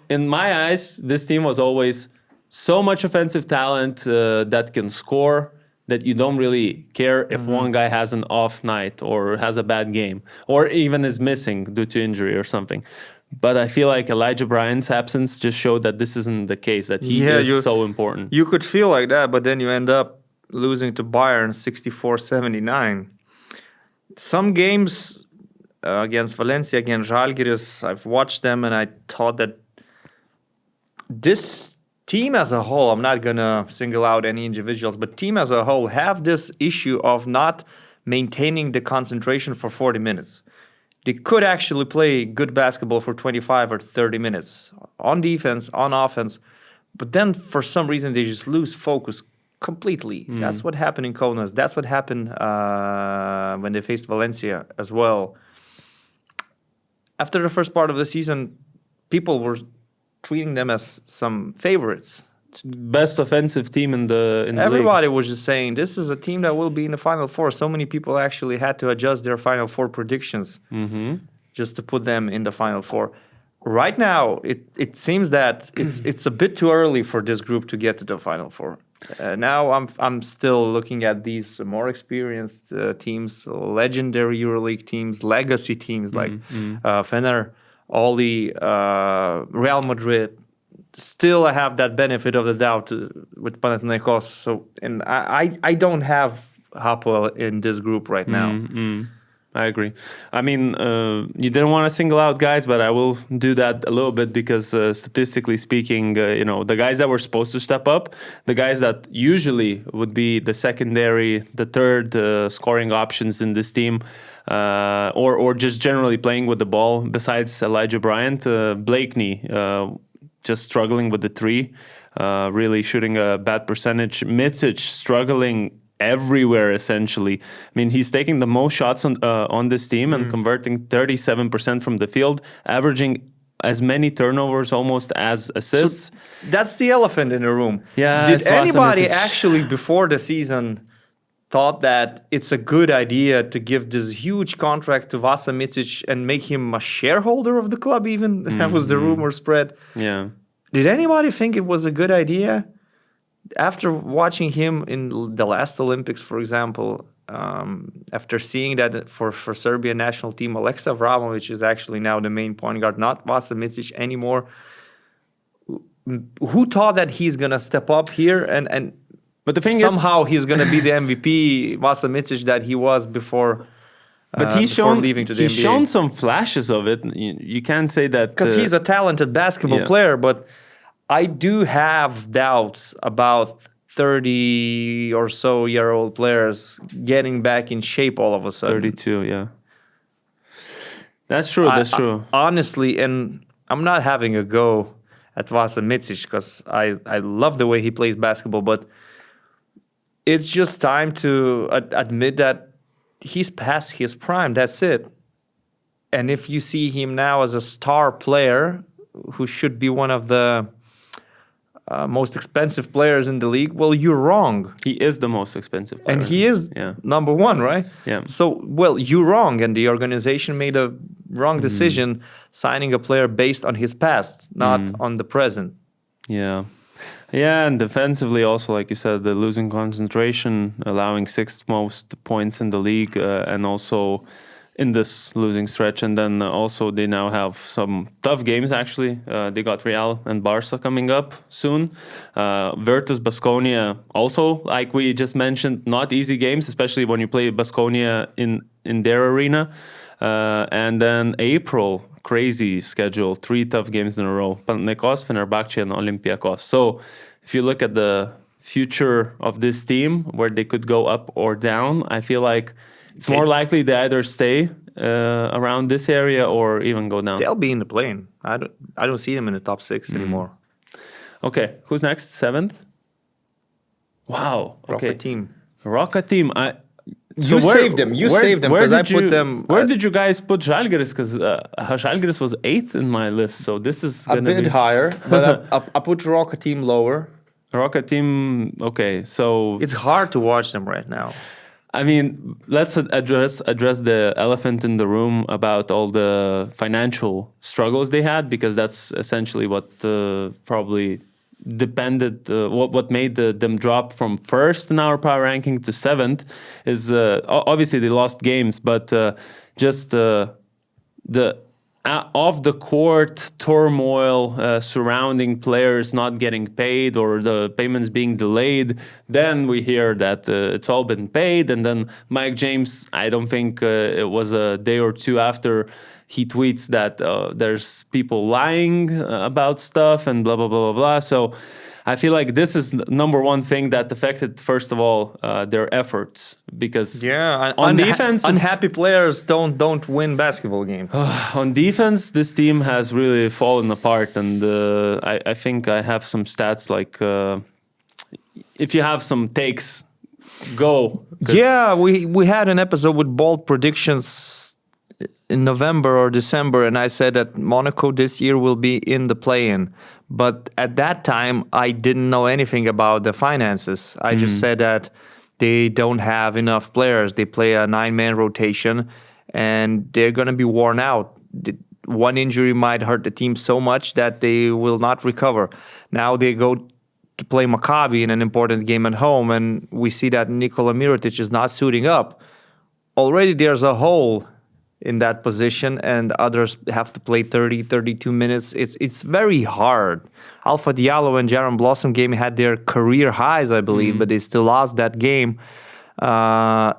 in my eyes, this team was always so much offensive talent that can score that you don't really care if one guy has an off night or has a bad game or even is missing due to injury or something. But I feel like Elijah Bryant's absence just showed that this isn't the case, that he is so important. You could feel like that, but then you end up losing to Bayern 64-79. Some games against Valencia, against Žalgiris, I've watched them and I thought that this team as a whole, I'm not going to single out any individuals, but team as a whole have this issue of not maintaining the concentration for 40 minutes. They could actually play good basketball for 25 or 30 minutes on defense, on offense, but then for some reason they just lose focus completely. That's what happened in Kaunas. That's what happened when they faced Valencia as well. After the first part of the season, people were treating them as some favorites. Best offensive team in the league. Everybody was just saying this is a team that will be in the Final Four. So many people actually had to adjust their Final Four predictions just to put them in the Final Four. Right now, it seems that it's a bit too early for this group to get to the Final Four. Now I'm still looking at these more experienced teams, legendary EuroLeague teams, legacy teams like Fener, Oli, Real Madrid. Still, I have that benefit of the doubt with Panathinaikos. So, and I don't have Hapoel in this group right now. I agree. I mean, you didn't want to single out guys, but I will do that a little bit because statistically speaking, the guys that were supposed to step up, the guys that usually would be the secondary, the third scoring options in this team, or just generally playing with the ball, besides Elijah Bryant, Blakeney, just struggling with the 3, really shooting a bad percentage. Micic struggling everywhere, essentially. I mean, he's taking the most shots on this team and converting 37% from the field, averaging as many turnovers almost as assists. So that's the elephant in the room. Yeah, did anybody actually before the season thought that it's a good idea to give this huge contract to Vasa Micic and make him a shareholder of the club even? That was the rumor spread. Yeah. Did anybody think it was a good idea? After watching him in the last Olympics, for example, after seeing that for Serbia national team, Aleksa Vramovic is actually now the main point guard, not Vasa Micic anymore. Who thought that he's going to step up here and but the thing somehow he's going to be the MVP, Vasa Micic, that he was before leaving to the NBA? He's shown some flashes of it. You can't say that... Because he's a talented basketball player, but I do have doubts about 30 or so year old players getting back in shape all of a sudden. 32, yeah. That's true, that's true. Honestly, and I'm not having a go at Vasa Micic because I love the way he plays basketball, but it's just time to admit that he's past his prime. That's it. And if you see him now as a star player who should be one of the most expensive players in the league, well, you're wrong. He is the most expensive player. And he is number 1, right? Yeah. So, well, you're wrong. And the organization made a wrong decision signing a player based on his past, not on the present. Yeah. Yeah, and defensively also, like you said, the losing concentration, allowing 6th most points in the league, and also in this losing stretch. And then also they now have some tough games, actually. They got Real and Barca coming up soon. Virtus Baskonia also, like we just mentioned, not easy games, especially when you play Baskonia in their arena. And then April, crazy schedule, 3 tough games in a row, Panathinaikos, Fenerbahce, and Olympiacos. So if you look at the future of this team, where they could go up or down, I feel like it's more likely they either stay around this area or even go down. They'll be in the play-in. I don't see them in the top 6 anymore. Okay, who's next? 7th? Wow. Okay. Rocket team. So saved them. You saved them because I put them. Where did you guys put Žalgiris? Because Žalgiris was 8th in my list, so this is a bit higher. But I put Rocket team lower. Rocket team. Okay, so it's hard to watch them right now. I mean, let's address the elephant in the room about all the financial struggles they had, because that's essentially what probably depended what made them drop from 1st in our power ranking to 7th is obviously they lost games, but just the off the court turmoil surrounding players not getting paid or the payments being delayed. Then we hear that it's all been paid, and then Mike James, I don't think it was a day or two after, he tweets that there's people lying about stuff and blah, blah, blah, blah, blah. So I feel like this is number one thing that affected, first of all, their efforts. Because on defense... Unhappy players don't win basketball games. On defense, this team has really fallen apart. And I think I have some stats like... if you have some takes, go. Yeah, we had an episode with bold predictions in November or December, and I said that Monaco this year will be in the play-in. But at that time, I didn't know anything about the finances. I just said that they don't have enough players. They play a 9-man rotation, and they're going to be worn out. One injury might hurt the team so much that they will not recover. Now they go to play Maccabi in an important game at home, and we see that Nikola Mirotic is not suiting up. Already there's a hole in that position, and others have to play 30, 32 minutes. It's very hard. Alpha Diallo and Jaron Blossom game had their career highs, I believe, but they still lost that game. So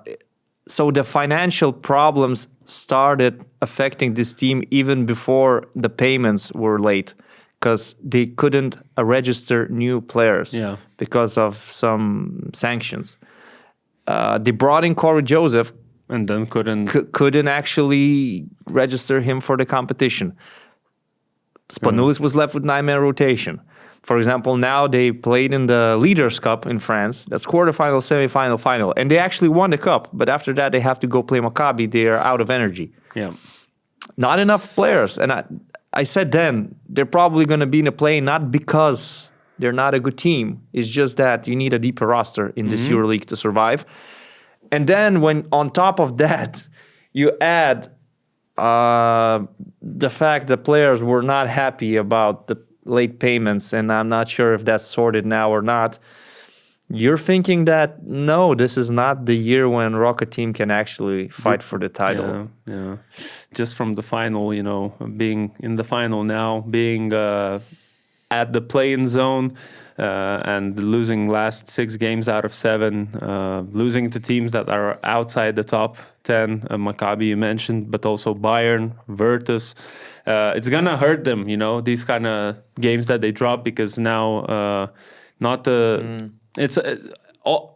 the financial problems started affecting this team even before the payments were late, because they couldn't register new players because of some sanctions. They brought in Corey Joseph, and then couldn't actually register him for the competition. Spanoulis was left with 9-man rotation. For example, now they played in the Leaders' Cup in France. That's quarterfinal, semifinal, final. And they actually won the cup. But after that, they have to go play Maccabi. They are out of energy. Yeah. Not enough players. And I said then, they're probably going to be in a play not because they're not a good team. It's just that you need a deeper roster in this EuroLeague to survive. And then when on top of that, you add the fact that players were not happy about the late payments, and I'm not sure if that's sorted now or not, you're thinking that, no, this is not the year when Rocket Team can actually fight for the title. Yeah. Just from the final, being in the final now, being at the play-in zone, and losing last 6 games out of 7, losing to teams that are outside the top 10, Maccabi you mentioned, but also Bayern, Virtus. It's gonna hurt them, these kind of games that they drop, because now it's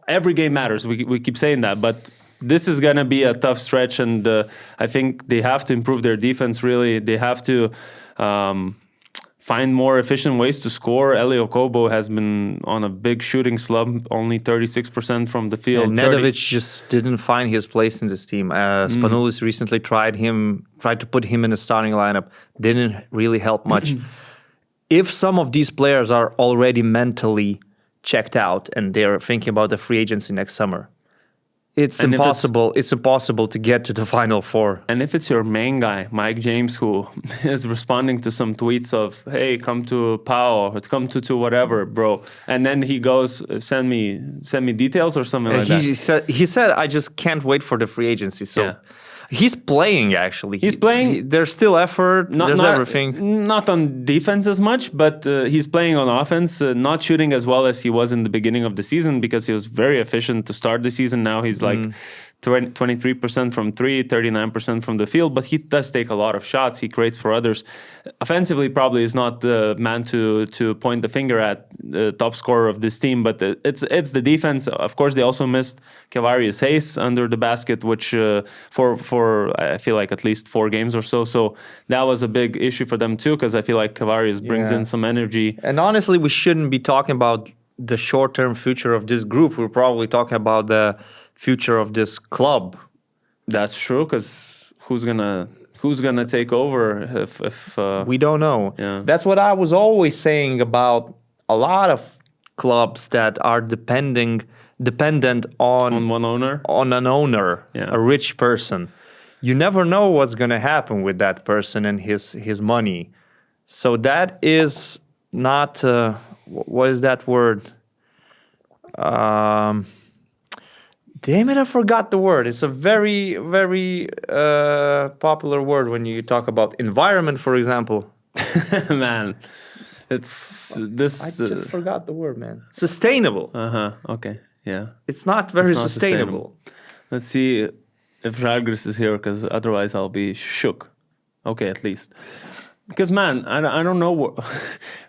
every game matters. We keep saying that, but this is gonna be a tough stretch, and I think they have to improve their defense. Really, they have to. Find more efficient ways to score. Elio Kobo has been on a big shooting slump, only 36% from the field. And Nedovic just didn't find his place in this team. Spanoulis recently tried to put him in the starting lineup. Didn't really help much. If some of these players are already mentally checked out and they're thinking about the free agency next summer, it's impossible to get to the Final Four. And if it's your main guy, Mike James, who is responding to some tweets of, hey, come to PAO, or come to whatever, bro. And then he goes, send me details or something like that. He said, I just can't wait for the free agency. So He's playing, actually. He's playing. There's still effort. There's everything. Not on defense as much, but he's playing on offense, not shooting as well as he was in the beginning of the season because he was very efficient to start the season. Now he's like 23% from 3, 39% from the field, but he does take a lot of shots. He creates for others. Offensively, probably is not the man to point the finger at, the top scorer of this team, but it's the defense. Of course, they also missed Kavarius Hayes under the basket, which for I feel like at least 4 games or so. So that was a big issue for them too, because I feel like Kavarius brings in some energy. And honestly, we shouldn't be talking about the short-term future of this group. We're probably talking about the future of this club. That's true, because who's gonna take over if we don't know. Yeah. That's what I was always saying about a lot of clubs that are dependent on one owner, on an owner, a rich person. You never know what's going to happen with that person and his money. So that is not what is that word? Damn it, I forgot the word. It's a very, very popular word when you talk about environment, for example. Man, it's this. I just forgot the word, man. Sustainable. Okay. Yeah. It's not very sustainable. Let's see if Žalgiris is here, because otherwise I'll be shook. Okay, at least. Because, man, I don't know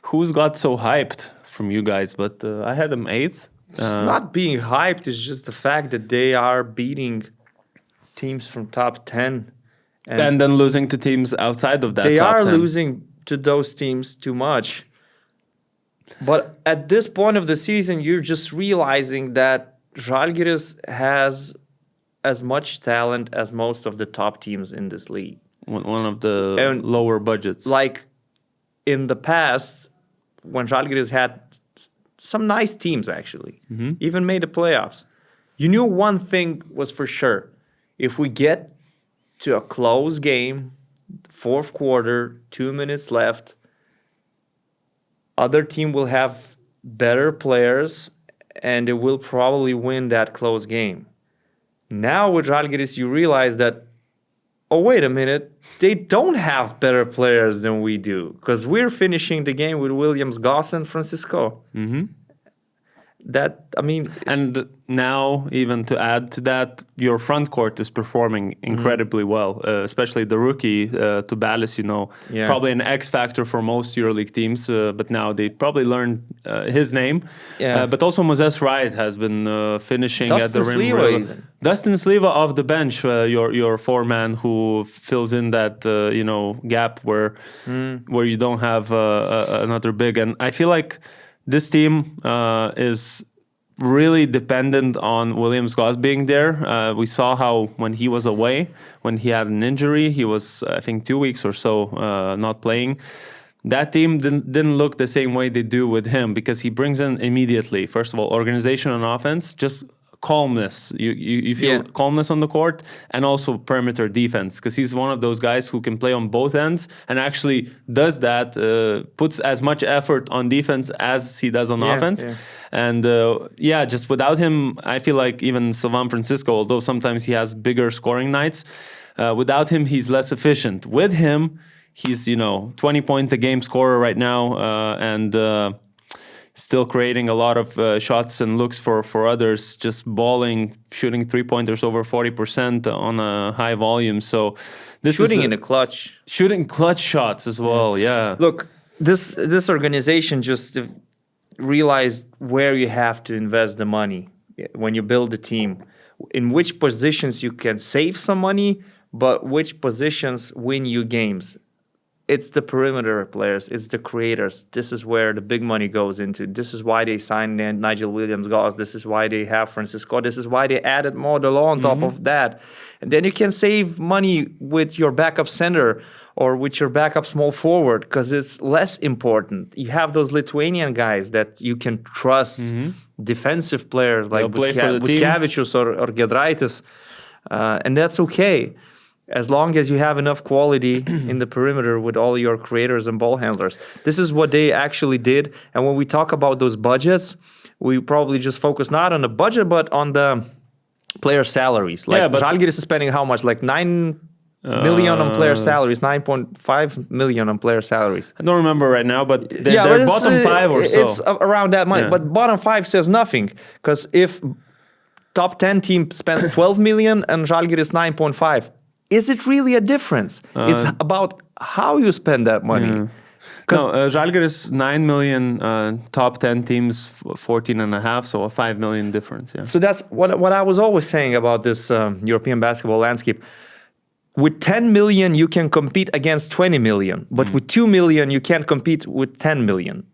who's got so hyped from you guys, but I had them 8th. It's not being hyped. It's just the fact that they are beating teams from top 10. And then losing to teams outside of that top 10. They are losing to those teams too much. But at this point of the season, you're just realizing that Žalgiris has as much talent as most of the top teams in this league. One of the lower budgets. Like in the past, when Žalgiris had some nice teams, actually, even made the playoffs, you knew one thing was for sure. If we get to a close game, 4th quarter, 2 minutes left, other team will have better players and it will probably win that close game. Now with Žalgiris, you realize that, oh, wait a minute, they don't have better players than we do, because we're finishing the game with Williams, Goss, and Francisco. That, I mean... And now, even to add to that, your front court is performing incredibly well, especially the rookie, Tubalis, probably an X factor for most EuroLeague teams, but now they probably learned his name. But also Moses Wright has been finishing at the rim. Dustin Sliva off the bench, your foreman who fills in that gap where you don't have another big. And I feel like this team is really dependent on Williams Goss being there. We saw how when he was away, when he had an injury, he was, I think, 2 weeks or so not playing. That team didn't look the same way they do with him, because he brings in immediately, first of all, organization on offense, just calmness. You feel calmness on the court, and also perimeter defense, because he's one of those guys who can play on both ends and actually does that, puts as much effort on defense as he does on offense. And just without him, I feel like even Sylvain Francisco, although sometimes he has bigger scoring nights, without him, he's less efficient. With him, he's 20-point-a-game scorer right now, and still creating a lot of shots and looks for others, just balling, shooting 3-pointers over 40% on a high volume. So this shooting in a clutch. Shooting clutch shots as well, Look, this organization just realized where you have to invest the money when you build a team. In which positions you can save some money, but which positions win you games. It's the perimeter players. It's the creators. This is where the big money goes into. This is why they signed Nigel Williams-Goss. This is why they have Francisco. This is why they added Modelo on top of that. And then you can save money with your backup center or with your backup small forward, because it's less important. You have those Lithuanian guys that you can trust, defensive players like Vysniauskas or Rytis, and that's okay. As long as you have enough quality in the perimeter with all your creators and ball handlers. This is what they actually did. And when we talk about those budgets, we probably just focus not on the budget, but on the player salaries. Like, Yeah, but- Žalgiris is spending how much? Like 9 million on player salaries, 9.5 million on player salaries. I don't remember right now, but they're, but they're it's, bottom 5 or so. It's around that money. Yeah. But bottom 5 says nothing, because if top 10 team spends 12 million and Žalgiris 9.5, is it really a difference? It's about how you spend that money. No, Žalgiris 9 million, top 10 teams 14.5, so a 5 million difference. Yeah. So that's what I was always saying about this European basketball landscape. With 10 million, you can compete against 20 million, but with 2 million, you can't compete with 10 million.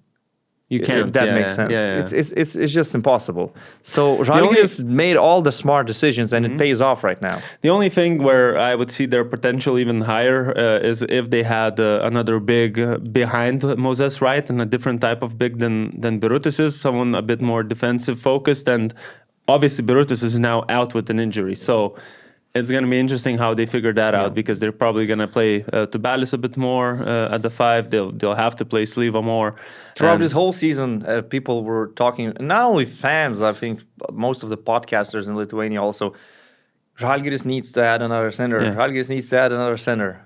You can't. If that makes sense. Yeah. It's just impossible. So Žalgiris made all the smart decisions, and it pays off right now. The only thing where I would see their potential even higher is if they had another big behind Moses Wright, and a different type of big than Birutis is, someone a bit more defensive focused. And obviously Birutis is now out with an injury. So it's going to be interesting how they figure that out, because they're probably going to play Tubelis a bit more at the 5. They'll have to play Sliva more. Throughout this whole season, people were talking, not only fans, I think most of the podcasters in Lithuania also, Žalgiris needs to add another center. Yeah. Žalgiris needs to add another center.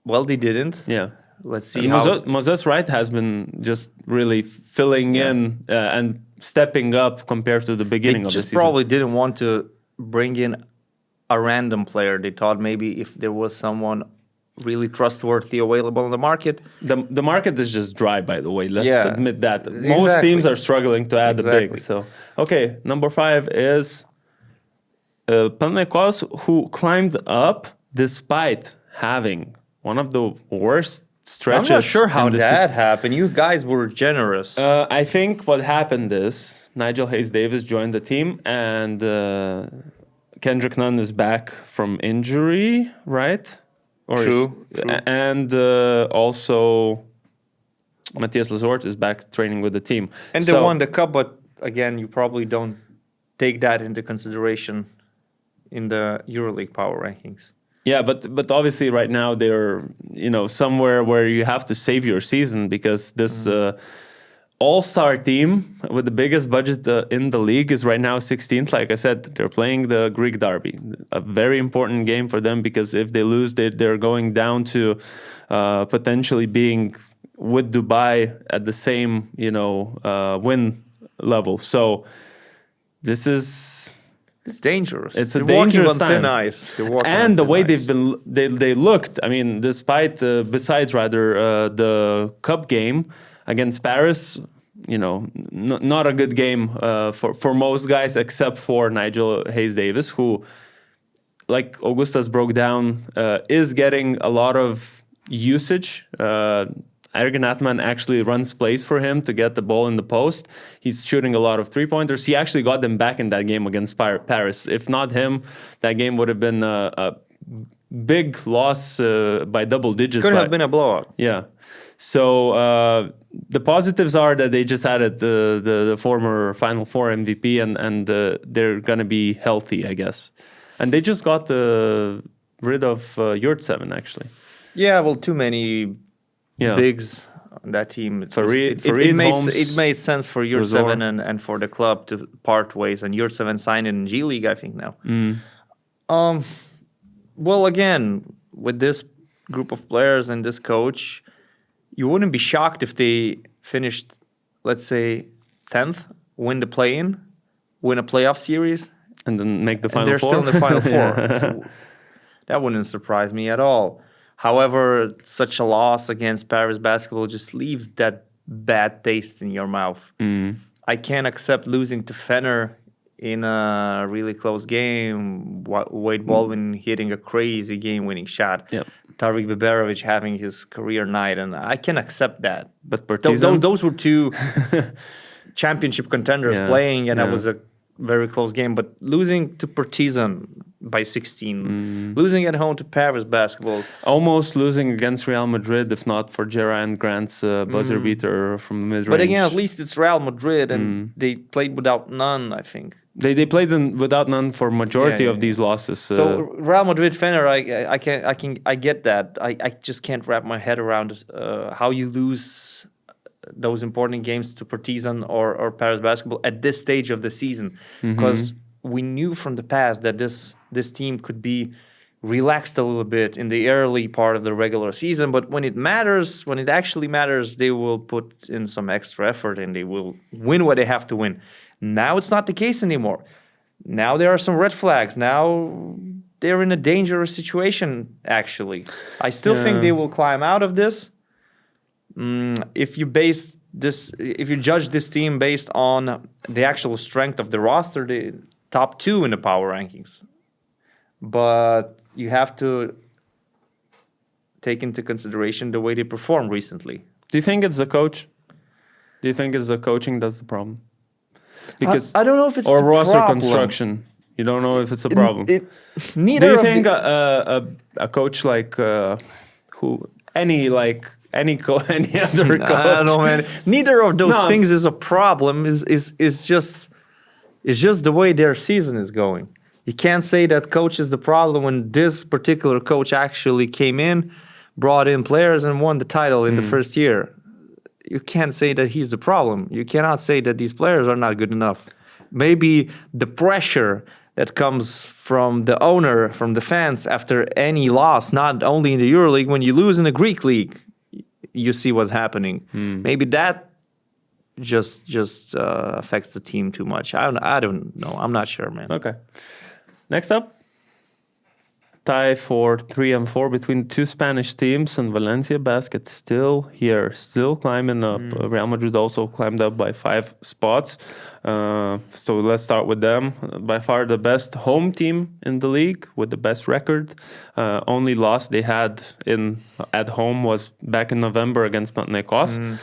Well, they didn't. Yeah. Let's see how... Moses Wright has been just really filling in and stepping up compared to the beginning of the season. They just probably didn't want to bring in a random player. They thought maybe if there was someone really trustworthy available in the market. The market is just dry, by the way. Let's admit that. Most Exactly. teams are struggling to add the Exactly. big. So, okay, number 5 is Panathinaikos, who climbed up despite having one of the worst stretches. I'm not sure how in the that happened. You guys were generous. I think what happened is Nigel Hayes-Davis joined the team, and Kendrick Nunn is back from injury, right? True. And also Matthias Lazort is back training with the team. And they won the cup, but again, you probably don't take that into consideration in the EuroLeague power rankings. Yeah, but obviously right now they're somewhere where you have to save your season, because this all-star team with the biggest budget in the league is right now 16th. Like I said, they're playing the Greek derby, a very important game for them, because if they lose, they're going down to potentially being with Dubai at the same win level. So this is... It's dangerous. It's a They're dangerous walking on thin time. ice. They're walking on And the thin way ice. they looked, I mean, besides the cup game against Paris, not a good game for most guys, except for Nigel Hayes-Davis, who, like Augustas broke down, is getting a lot of usage. Ergin Atman actually runs plays for him to get the ball in the post. He's shooting a lot of three-pointers. He actually got them back in that game against Paris. If not him, that game would have been a big loss by double digits. Could have been a blowout. Yeah. So the positives are that they just added the former Final Four MVP, and they're going to be healthy, I guess. And they just got rid of Yurtseven, actually. Yeah, well, too many bigs on that team. Farid, it made sense for Yurtseven and for the club to part ways. And Yurtseven signed in G League, I think, now. Well, again, with this group of players and this coach, you wouldn't be shocked if they finished, let's say, 10th, win the play-in, win a playoff series. And then make the Final Four. They're still in the Final Four. So that wouldn't surprise me at all. However, such a loss against Paris basketball just leaves that bad taste in your mouth. I can't accept losing to Fener in a really close game. Wade Baldwin hitting a crazy game-winning shot. Yep. Tariq Biberovic having his career night, and I can accept that. But Partizan? Those were two championship contenders playing, and that was a very close game. But losing to Partizan by 16, losing at home to Paris basketball. Almost losing against Real Madrid, if not for Geraint Grant's buzzer beater from the mid-range. But again, at least it's Real Madrid, and they played without Nunn, I think. They played without Nunn for majority of these losses. So Real Madrid, Fener, I get that. I just can't wrap my head around how you lose those important games to Partizan or Paris basketball at this stage of the season. Because we knew from the past that this team could be relaxed a little bit in the early part of the regular season, but when it matters, when it actually matters, they will put in some extra effort and they will win what they have to win. Now it's not the case anymore. Now there are some red flags. Now they're in a dangerous situation, actually. I still think they will climb out of this. If you judge this team based on the actual strength of the roster, the top 2 in the power rankings. But you have to take into consideration the way they performed recently. Do you think it's the coach? Do you think it's the coaching that's the problem? Because I don't know if it's or the roster problem. construction. You don't know if it's a problem. Neither. Do you of think the, a coach like any other coach? I don't know, man. Neither of those things is a problem. Is just the way their season is going. You can't say that coach is the problem when this particular coach actually came in, brought in players, and won the title in the first year. You can't say that he's the problem. You cannot say that these players are not good enough. Maybe the pressure that comes from the owner, from the fans after any loss, not only in the EuroLeague, when you lose in the Greek league, you see what's happening. Maybe that just affects the team too much. I don't know. I'm not sure, man. Okay. Next up, tie for 3 and 4 between 2 Spanish teams, and Valencia Basket still here, still climbing up. Real Madrid also climbed up by 5 spots. So let's start with them. By far the best home team in the league with the best record. Only loss they had at home was back in November against Panathinaikos.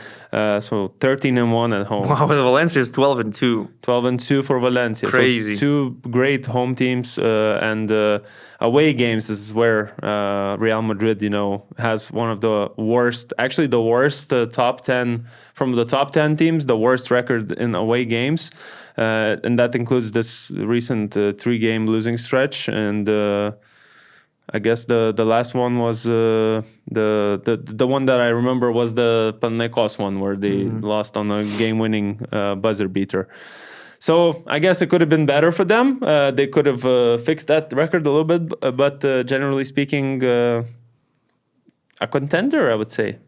So 13-1 at home. Wow, Valencia is 12-2. 12-2 for Valencia. Crazy. So 2 great home teams and away games is where Real Madrid, has one of the worst, actually the worst top 10 from the top 10 teams, the worst record in away games. And that includes this recent 3-game losing stretch. And I guess the last one was the one that I remember was the Panathinaikos one where they lost on a game-winning buzzer beater. So I guess it could have been better for them. They could have fixed that record a little bit, but generally speaking, a contender, I would say.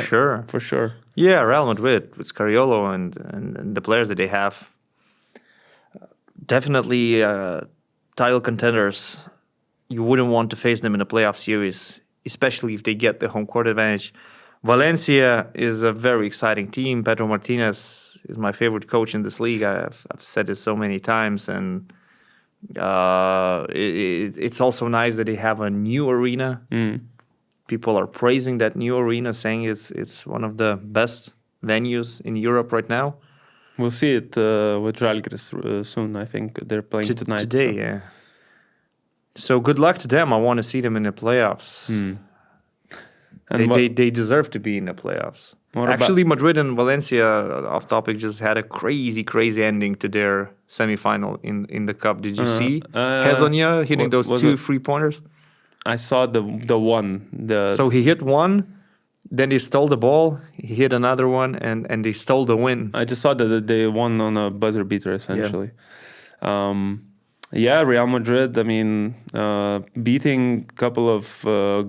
Sure. For sure. Yeah, Real Madrid with Scariolo and the players that they have. Definitely title contenders. You wouldn't want to face them in a playoff series, especially if they get the home court advantage. Valencia is a very exciting team. Pedro Martinez is my favorite coach in this league. I've said this so many times, and it's also nice that they have a new arena. People are praising that new arena, saying it's one of the best venues in Europe right now. We'll see it with Žalgiris soon. I think they're playing tonight. Today, yeah. So good luck to them. I want to see them in the playoffs. And they deserve to be in the playoffs. Actually, Madrid and Valencia, off topic, just had a crazy ending to their semifinal in the cup. Did you see Hezonja hitting those 2 3-pointers? I saw the one. So he hit one, then they stole the ball. He hit another one, and they stole the win. I just saw that they won on a buzzer beater, essentially. Yeah, Real Madrid, I mean, beating a couple of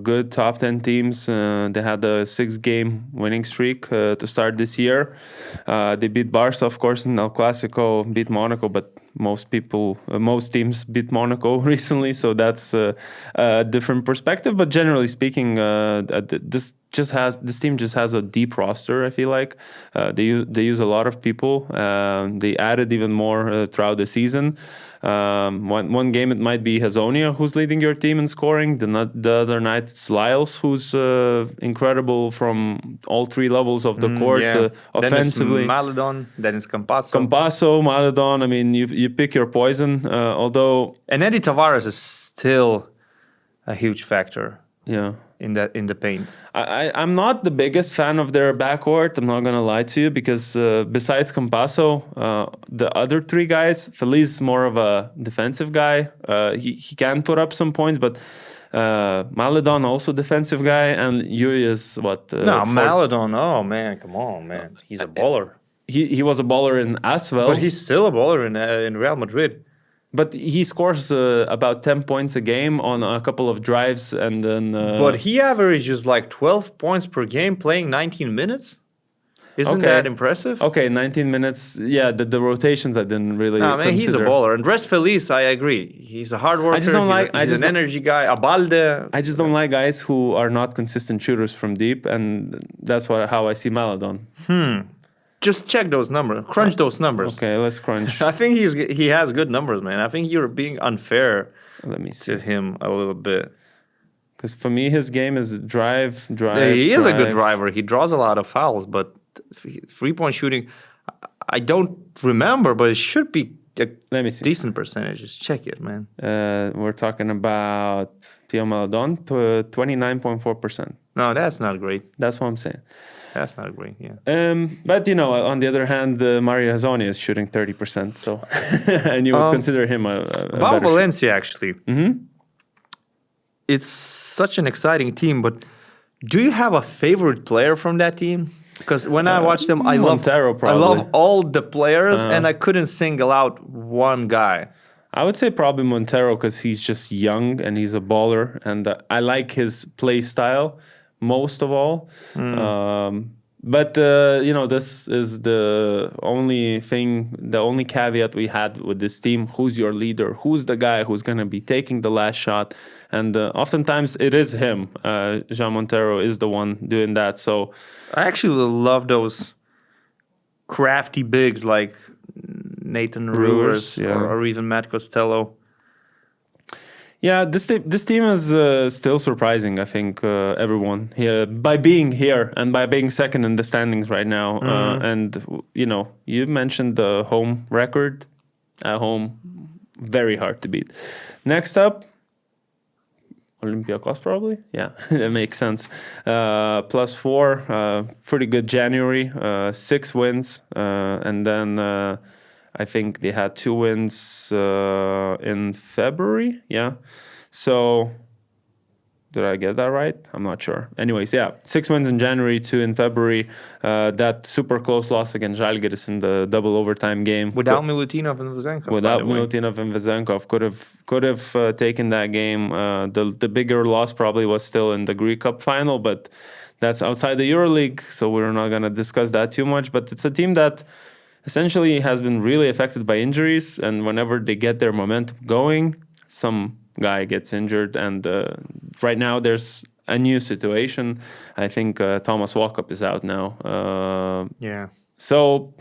good top 10 teams. They had a 6-game winning streak to start this year. They beat Barca, of course, in El Clasico, beat Monaco, but most teams beat Monaco recently, so that's a different perspective. But generally speaking, this team just has a deep roster, I feel like. They use a lot of people. They added even more throughout the season. One game it might be Hezonja who's leading your team in scoring. The other night it's Lyles who's incredible from all 3 levels of the court offensively. Then it's Maledon, then it's Campasso. Maledon. I mean, you pick your poison. Although and Eddie Tavares is still a huge factor. Yeah. In the paint. I'm not the biggest fan of their backcourt. I'm not gonna lie to you because besides Campasso, the other 3 guys, Feliz is more of a defensive guy. He can put up some points, but Maledon also defensive guy, and Yuri is what? Maledon. Oh man, come on, man. He's a baller. He was a baller in Asvel, but he's still a baller in Real Madrid. But he scores about 10 points a game on a couple of drives, and then. But he averages like 12 points per game playing 19 minutes. Isn't that impressive? Okay, 19 minutes. Yeah, the rotations I didn't really. No, man, he's a consider. baller. Andres Feliz, I agree. He's a hard worker. I just don't like. He's an energy guy. Abalde. I just don't like guys who are not consistent shooters from deep, and that's how I see Maledon. Just check those numbers. Crunch those numbers. Okay, let's crunch. I think he has good numbers, man. I think you're being unfair Let me see. to him a little bit. Because for me, his game is drive. Yeah, he is a good driver. He draws a lot of fouls, but 3-point shooting, I don't remember, but it should be a Let me see. decent percentage. Just check it, man. We're talking about Theo Maledon to 29.4%. No, that's not great. That's what I'm saying. That's not great, yeah. But on the other hand, Mario Hezonja is shooting 30%. So, and you would consider him a about better Valencia, actually. It's such an exciting team, but do you have a favorite player from that team? Because when I watch them, I love all the players, and I couldn't single out one guy. I would say probably Montero because he's just young and he's a baller, and I like his play style most of all. But this is the only caveat we had with this team. Who's your leader? Who's the guy who's going to be taking the last shot? And oftentimes it is him. Jean Montero is the one doing that. So I actually love those crafty bigs like Nathan Ruers or even Matt Costello. Yeah, this team is still surprising, I think, everyone here by being here and by being second in the standings right now. And, you mentioned the home record at home, very hard to beat. Next up, Olympiacos probably? Yeah, that makes sense. +4, pretty good January, 6 wins. And then I think they had 2 wins in February. Yeah. So did I get that right? I'm not sure. Anyways, yeah, 6 wins in January, 2 in February. That super close loss against Žalgiris in the double overtime game. Without Milutinov and Vezenkov. Without Milutinov and Vezenkov, could have taken that game. The bigger loss probably was still in the Greek Cup final, but that's outside the EuroLeague, so we're not going to discuss that too much. But it's a team that essentially has been really affected by injuries, and whenever they get their momentum going, some guy gets injured, and right now there's a new situation. I think Thomas Walkup is out now. So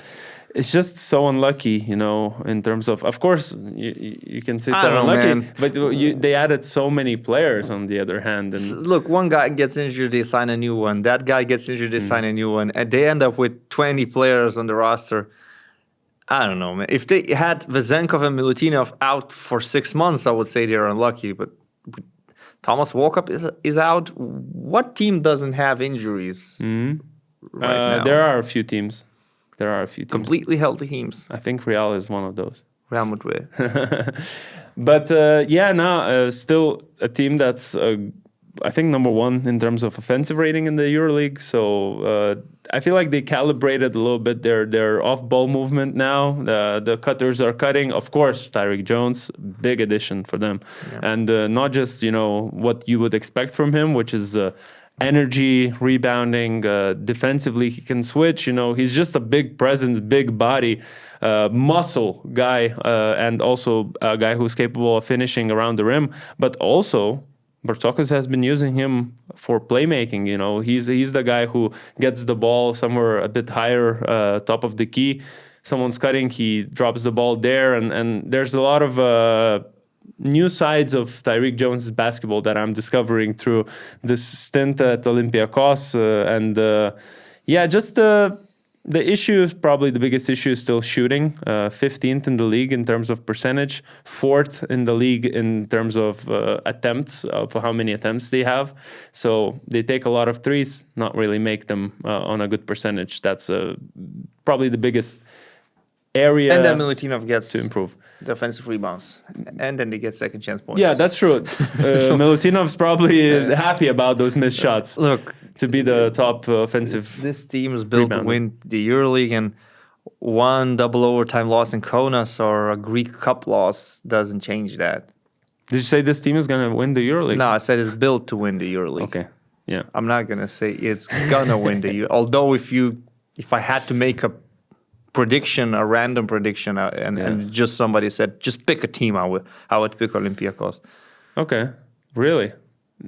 it's just so unlucky, in terms of course, you can say so unlucky, but they added so many players on the other hand. And look, one guy gets injured, they sign a new one. That guy gets injured, they sign a new one. And they end up with 20 players on the roster. I don't know, man. If they had Vezenkov and Milutinov out for 6 months, I would say they're unlucky. But Thomas Walkup is out. What team doesn't have injuries right now? There are a few teams. Completely healthy teams. I think Real is one of those. Real Madrid. But still a team that's I think number 1 in terms of offensive rating in the EuroLeague. So I feel like they calibrated a little bit their off-ball movement now. The cutters are cutting. Of course, Tyreek Jones, big addition for them. Yeah. And not just, what you would expect from him, which is energy, rebounding, defensively he can switch. He's just a big presence, big body, muscle guy, and also a guy who's capable of finishing around the rim. But also, Bartokas has been using him for playmaking. He's the guy who gets the ball somewhere a bit higher, top of the key. Someone's cutting, he drops the ball there, and there's a lot of new sides of Tyreek Jones' basketball that I'm discovering through this stint at Olympiacos. The issue is probably the biggest issue is still shooting. 15th in the league in terms of percentage, 4th in the league in terms of attempts, of how many attempts they have. So they take a lot of threes, not really make them on a good percentage. That's probably the biggest area. And then Milutinov gets to improve defensive rebounds, and then they get second chance points. Yeah, that's true. Milutinov's probably happy about those missed shots. Look, to be the top offensive. This team is built to win the EuroLeague, and one double overtime loss in Kaunas or a Greek Cup loss doesn't change that. Did you say this team is going to win the EuroLeague? No, I said it's built to win the EuroLeague. Okay, yeah. I'm not gonna say it's gonna win the EuroLeague. Although if I had to make a prediction, a random prediction, and just somebody said just pick a team, I would pick Olympiacos. Okay, really?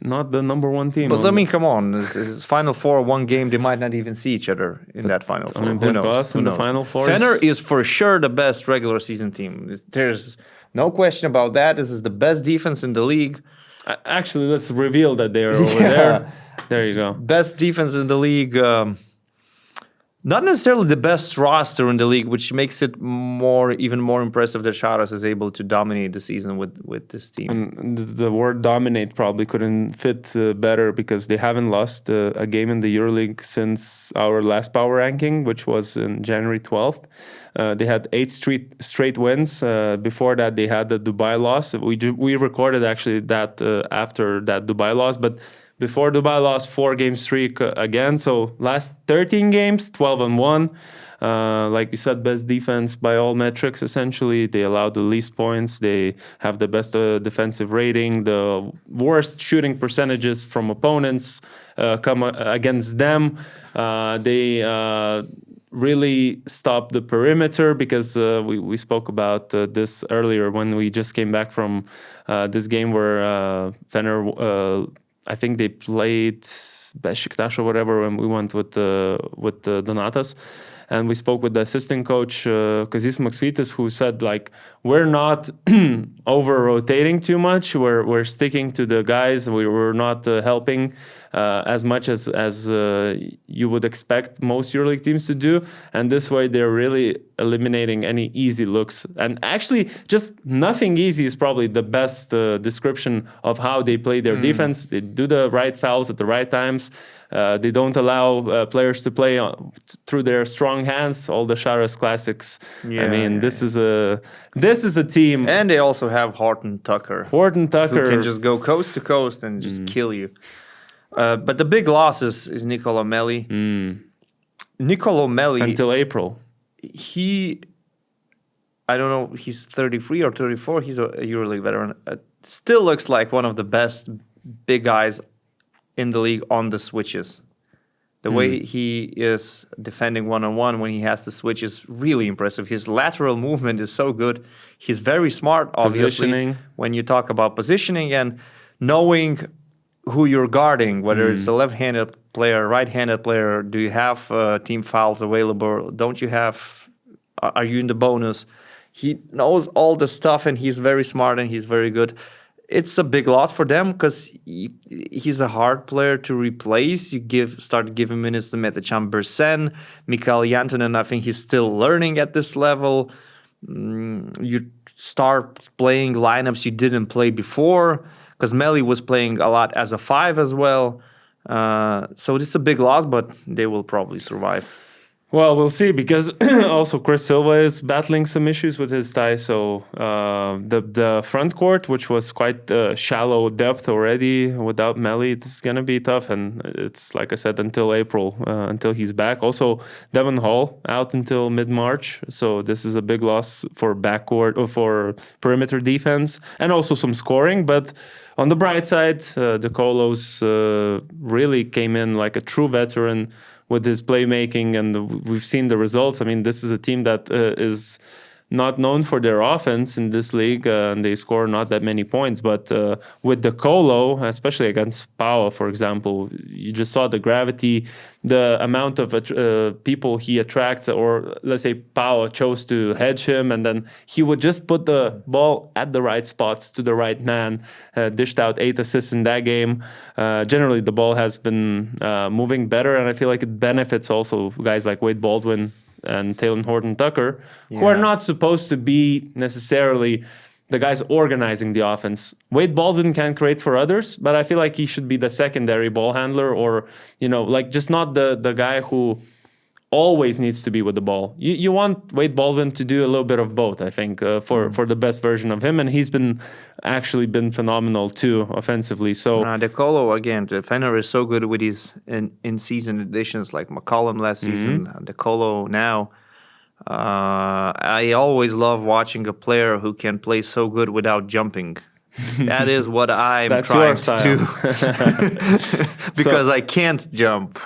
Not the number one team. But I mean, come on, it's Final Four, one game, they might not even see each other in that Final Four. Olympiacos in the Final Four. Fener is for sure the best regular season team. There's no question about that. This is the best defense in the league. Actually, let's reveal that they are over there. There you go. Best defense in the league. Not necessarily the best roster in the league, which makes it even more impressive that Šaras is able to dominate the season with this team. And the word dominate probably couldn't fit better because they haven't lost a game in the EuroLeague since our last power ranking, which was in January 12th. They had 8 straight wins. Before that, they had the Dubai loss. We recorded actually that after that Dubai loss, but before Dubai lost 4-game streak again. So last 13 games, 12-1. Like you said, best defense by all metrics. Essentially, they allowed the least points. They have the best defensive rating. The worst shooting percentages from opponents come against them. They really stop the perimeter because we spoke about this earlier when we just came back from this game where Fener. I think they played Besiktas or whatever when we went with Donatas. And we spoke with the assistant coach, Gytis Maksvytis, who said, like, we're not over-rotating too much. We're sticking to the guys. We're not helping as much as you would expect most EuroLeague teams to do. And this way, they're really eliminating any easy looks. And actually, just nothing easy is probably the best description of how they play their defense. They do the right fouls at the right times. They don't allow players to play through their strong hands. All the Šaras classics. I mean, this is a team. And they also have Horton Tucker. Who can just go coast to coast and just kill you. But the big loss is Nicolo Melli. Nicolo Melli until April. I don't know, he's 33 or 34. He's a EuroLeague veteran. Still looks like one of the best big guys in the league on the switches. The way he is defending one-on-one when he has the switch is really impressive. His lateral movement is so good. He's very smart, obviously. Positioning. When you talk about positioning and knowing who you're guarding, whether it's a left-handed player, right-handed player, do you have team fouls available? Don't you have? Are you in the bonus? He knows all the stuff, and he's very smart and he's very good. It's a big loss for them because he's a hard player to replace. You start giving minutes to Metachan Bersen, Mikael Jantunen. I think he's still learning at this level. You start playing lineups you didn't play before because Melli was playing a lot as a 5 as well. So it's a big loss, but they will probably survive. Well, we'll see, because also Chris Silva is battling some issues with his thigh. So the front court, which was quite shallow depth already without Melli, this is going to be tough. And it's, like I said, until April, until he's back. Also, Devon Hall out until mid-March. So this is a big loss for backcourt or for perimeter defense and also some scoring. But on the bright side, the Colos really came in like a true veteran with his playmaking, and we've seen the results. I mean, this is a team that is not known for their offense in this league, and they score not that many points. But with the Colo, especially against Pau, for example, you just saw the gravity, the amount of people he attracts, or let's say Pau chose to hedge him, and then he would just put the ball at the right spots to the right man, dished out 8 assists in that game. Generally, the ball has been moving better, and I feel like it benefits also guys like Wade Baldwin and Taylor Horton Tucker, who are not supposed to be necessarily the guys organizing the offense. Wade Baldwin can create for others, but I feel like he should be the secondary ball handler, or, you know, like just not the guy who always needs to be with the ball. You want Wade Baldwin to do a little bit of both, I think, for the best version of him, and he's actually been phenomenal too offensively. So the Colo, again, the Fener is so good with his in-season additions like McCollum last season, the Colo now. I always love watching a player who can play so good without jumping. That is what I'm That's trying your to style. do. Because I can't jump.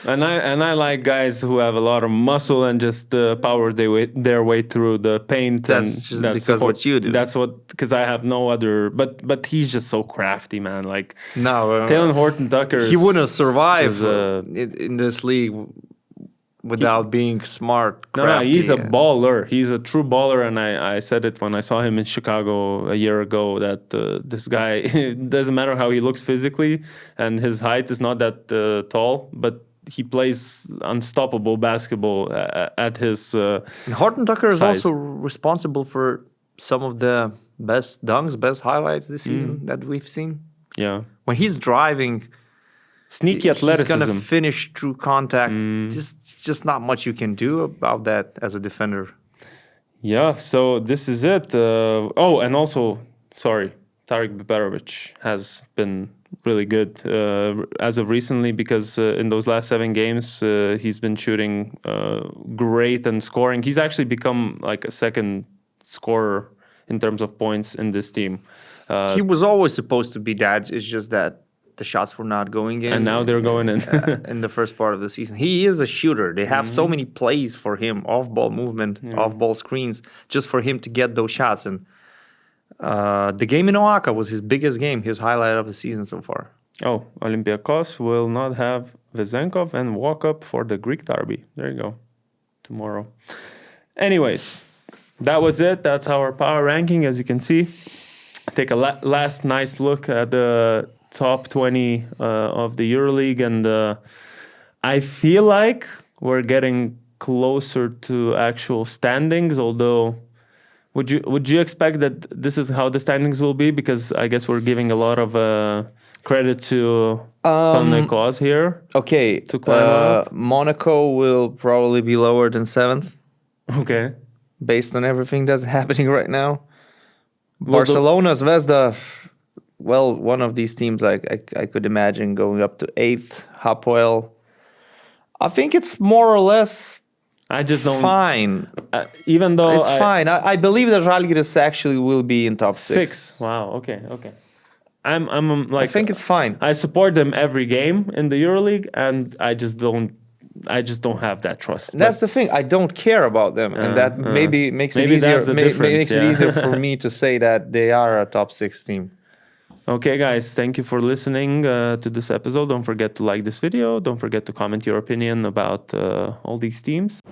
And I like guys who have a lot of muscle and just power their way through the paint. That's and just because what you do. That's what, because I have no other. But he's just so crafty, man. Like No, Taylor Horton-Tucker. he wouldn't survive is in this league without being smart, No, crafty. he's a baller. He's a true baller, and I said it when I saw him in Chicago a year ago that this guy, it doesn't matter how he looks physically, and his height is not that tall, but he plays unstoppable basketball at his And Horton-Tucker is size. also responsible for some of the best dunks, best highlights this season that we've seen. Yeah. When he's driving, Sneaky he's athleticism. gonna finish through contact. Just not much you can do about that as a defender. Yeah, so this is it. And also, sorry, Tarik Beberovic has been really good as of recently, because in those last 7 games, he's been shooting great and scoring. He's actually become like a second scorer in terms of points in this team. He was always supposed to be that. It's just that the shots were not going in. And now they're going in. In the first part of the season. He is a shooter. They have so many plays for him, off-ball movement, off-ball screens, just for him to get those shots. And the game in Oaxaca was his biggest game, his highlight of the season so far. Oh, Olympiacos will not have Vezenkov and walk up for the Greek derby. There you go. Tomorrow. Anyways, that was it. That's our power ranking, as you can see. Take a last nice look at the top 20 of the EuroLeague, and I feel like we're getting closer to actual standings. Although, would you expect that this is how the standings will be? Because I guess we're giving a lot of credit to Panathinaikos here. Okay, To climb up. Monaco will probably be lower than 7th, Okay. based on everything that's happening right now. Well, Barcelona, Zvezda, well, one of these teams I could imagine going up to 8th. Hapoel, I think it's more or less I just don't. fine. Even though It's fine. I believe that Žalgiris actually will be in top 6. 6. Wow. Okay. I'm like. I think it's fine. I support them every game in the EuroLeague, and I just don't have that trust. That's the thing. I don't care about them, and that maybe makes it Maybe easier. that's the difference, Makes it yeah. easier for me to say that they are a top 6 team. Okay, guys, thank you for listening to this episode. Don't forget to like this video. Don't forget to comment your opinion about all these teams.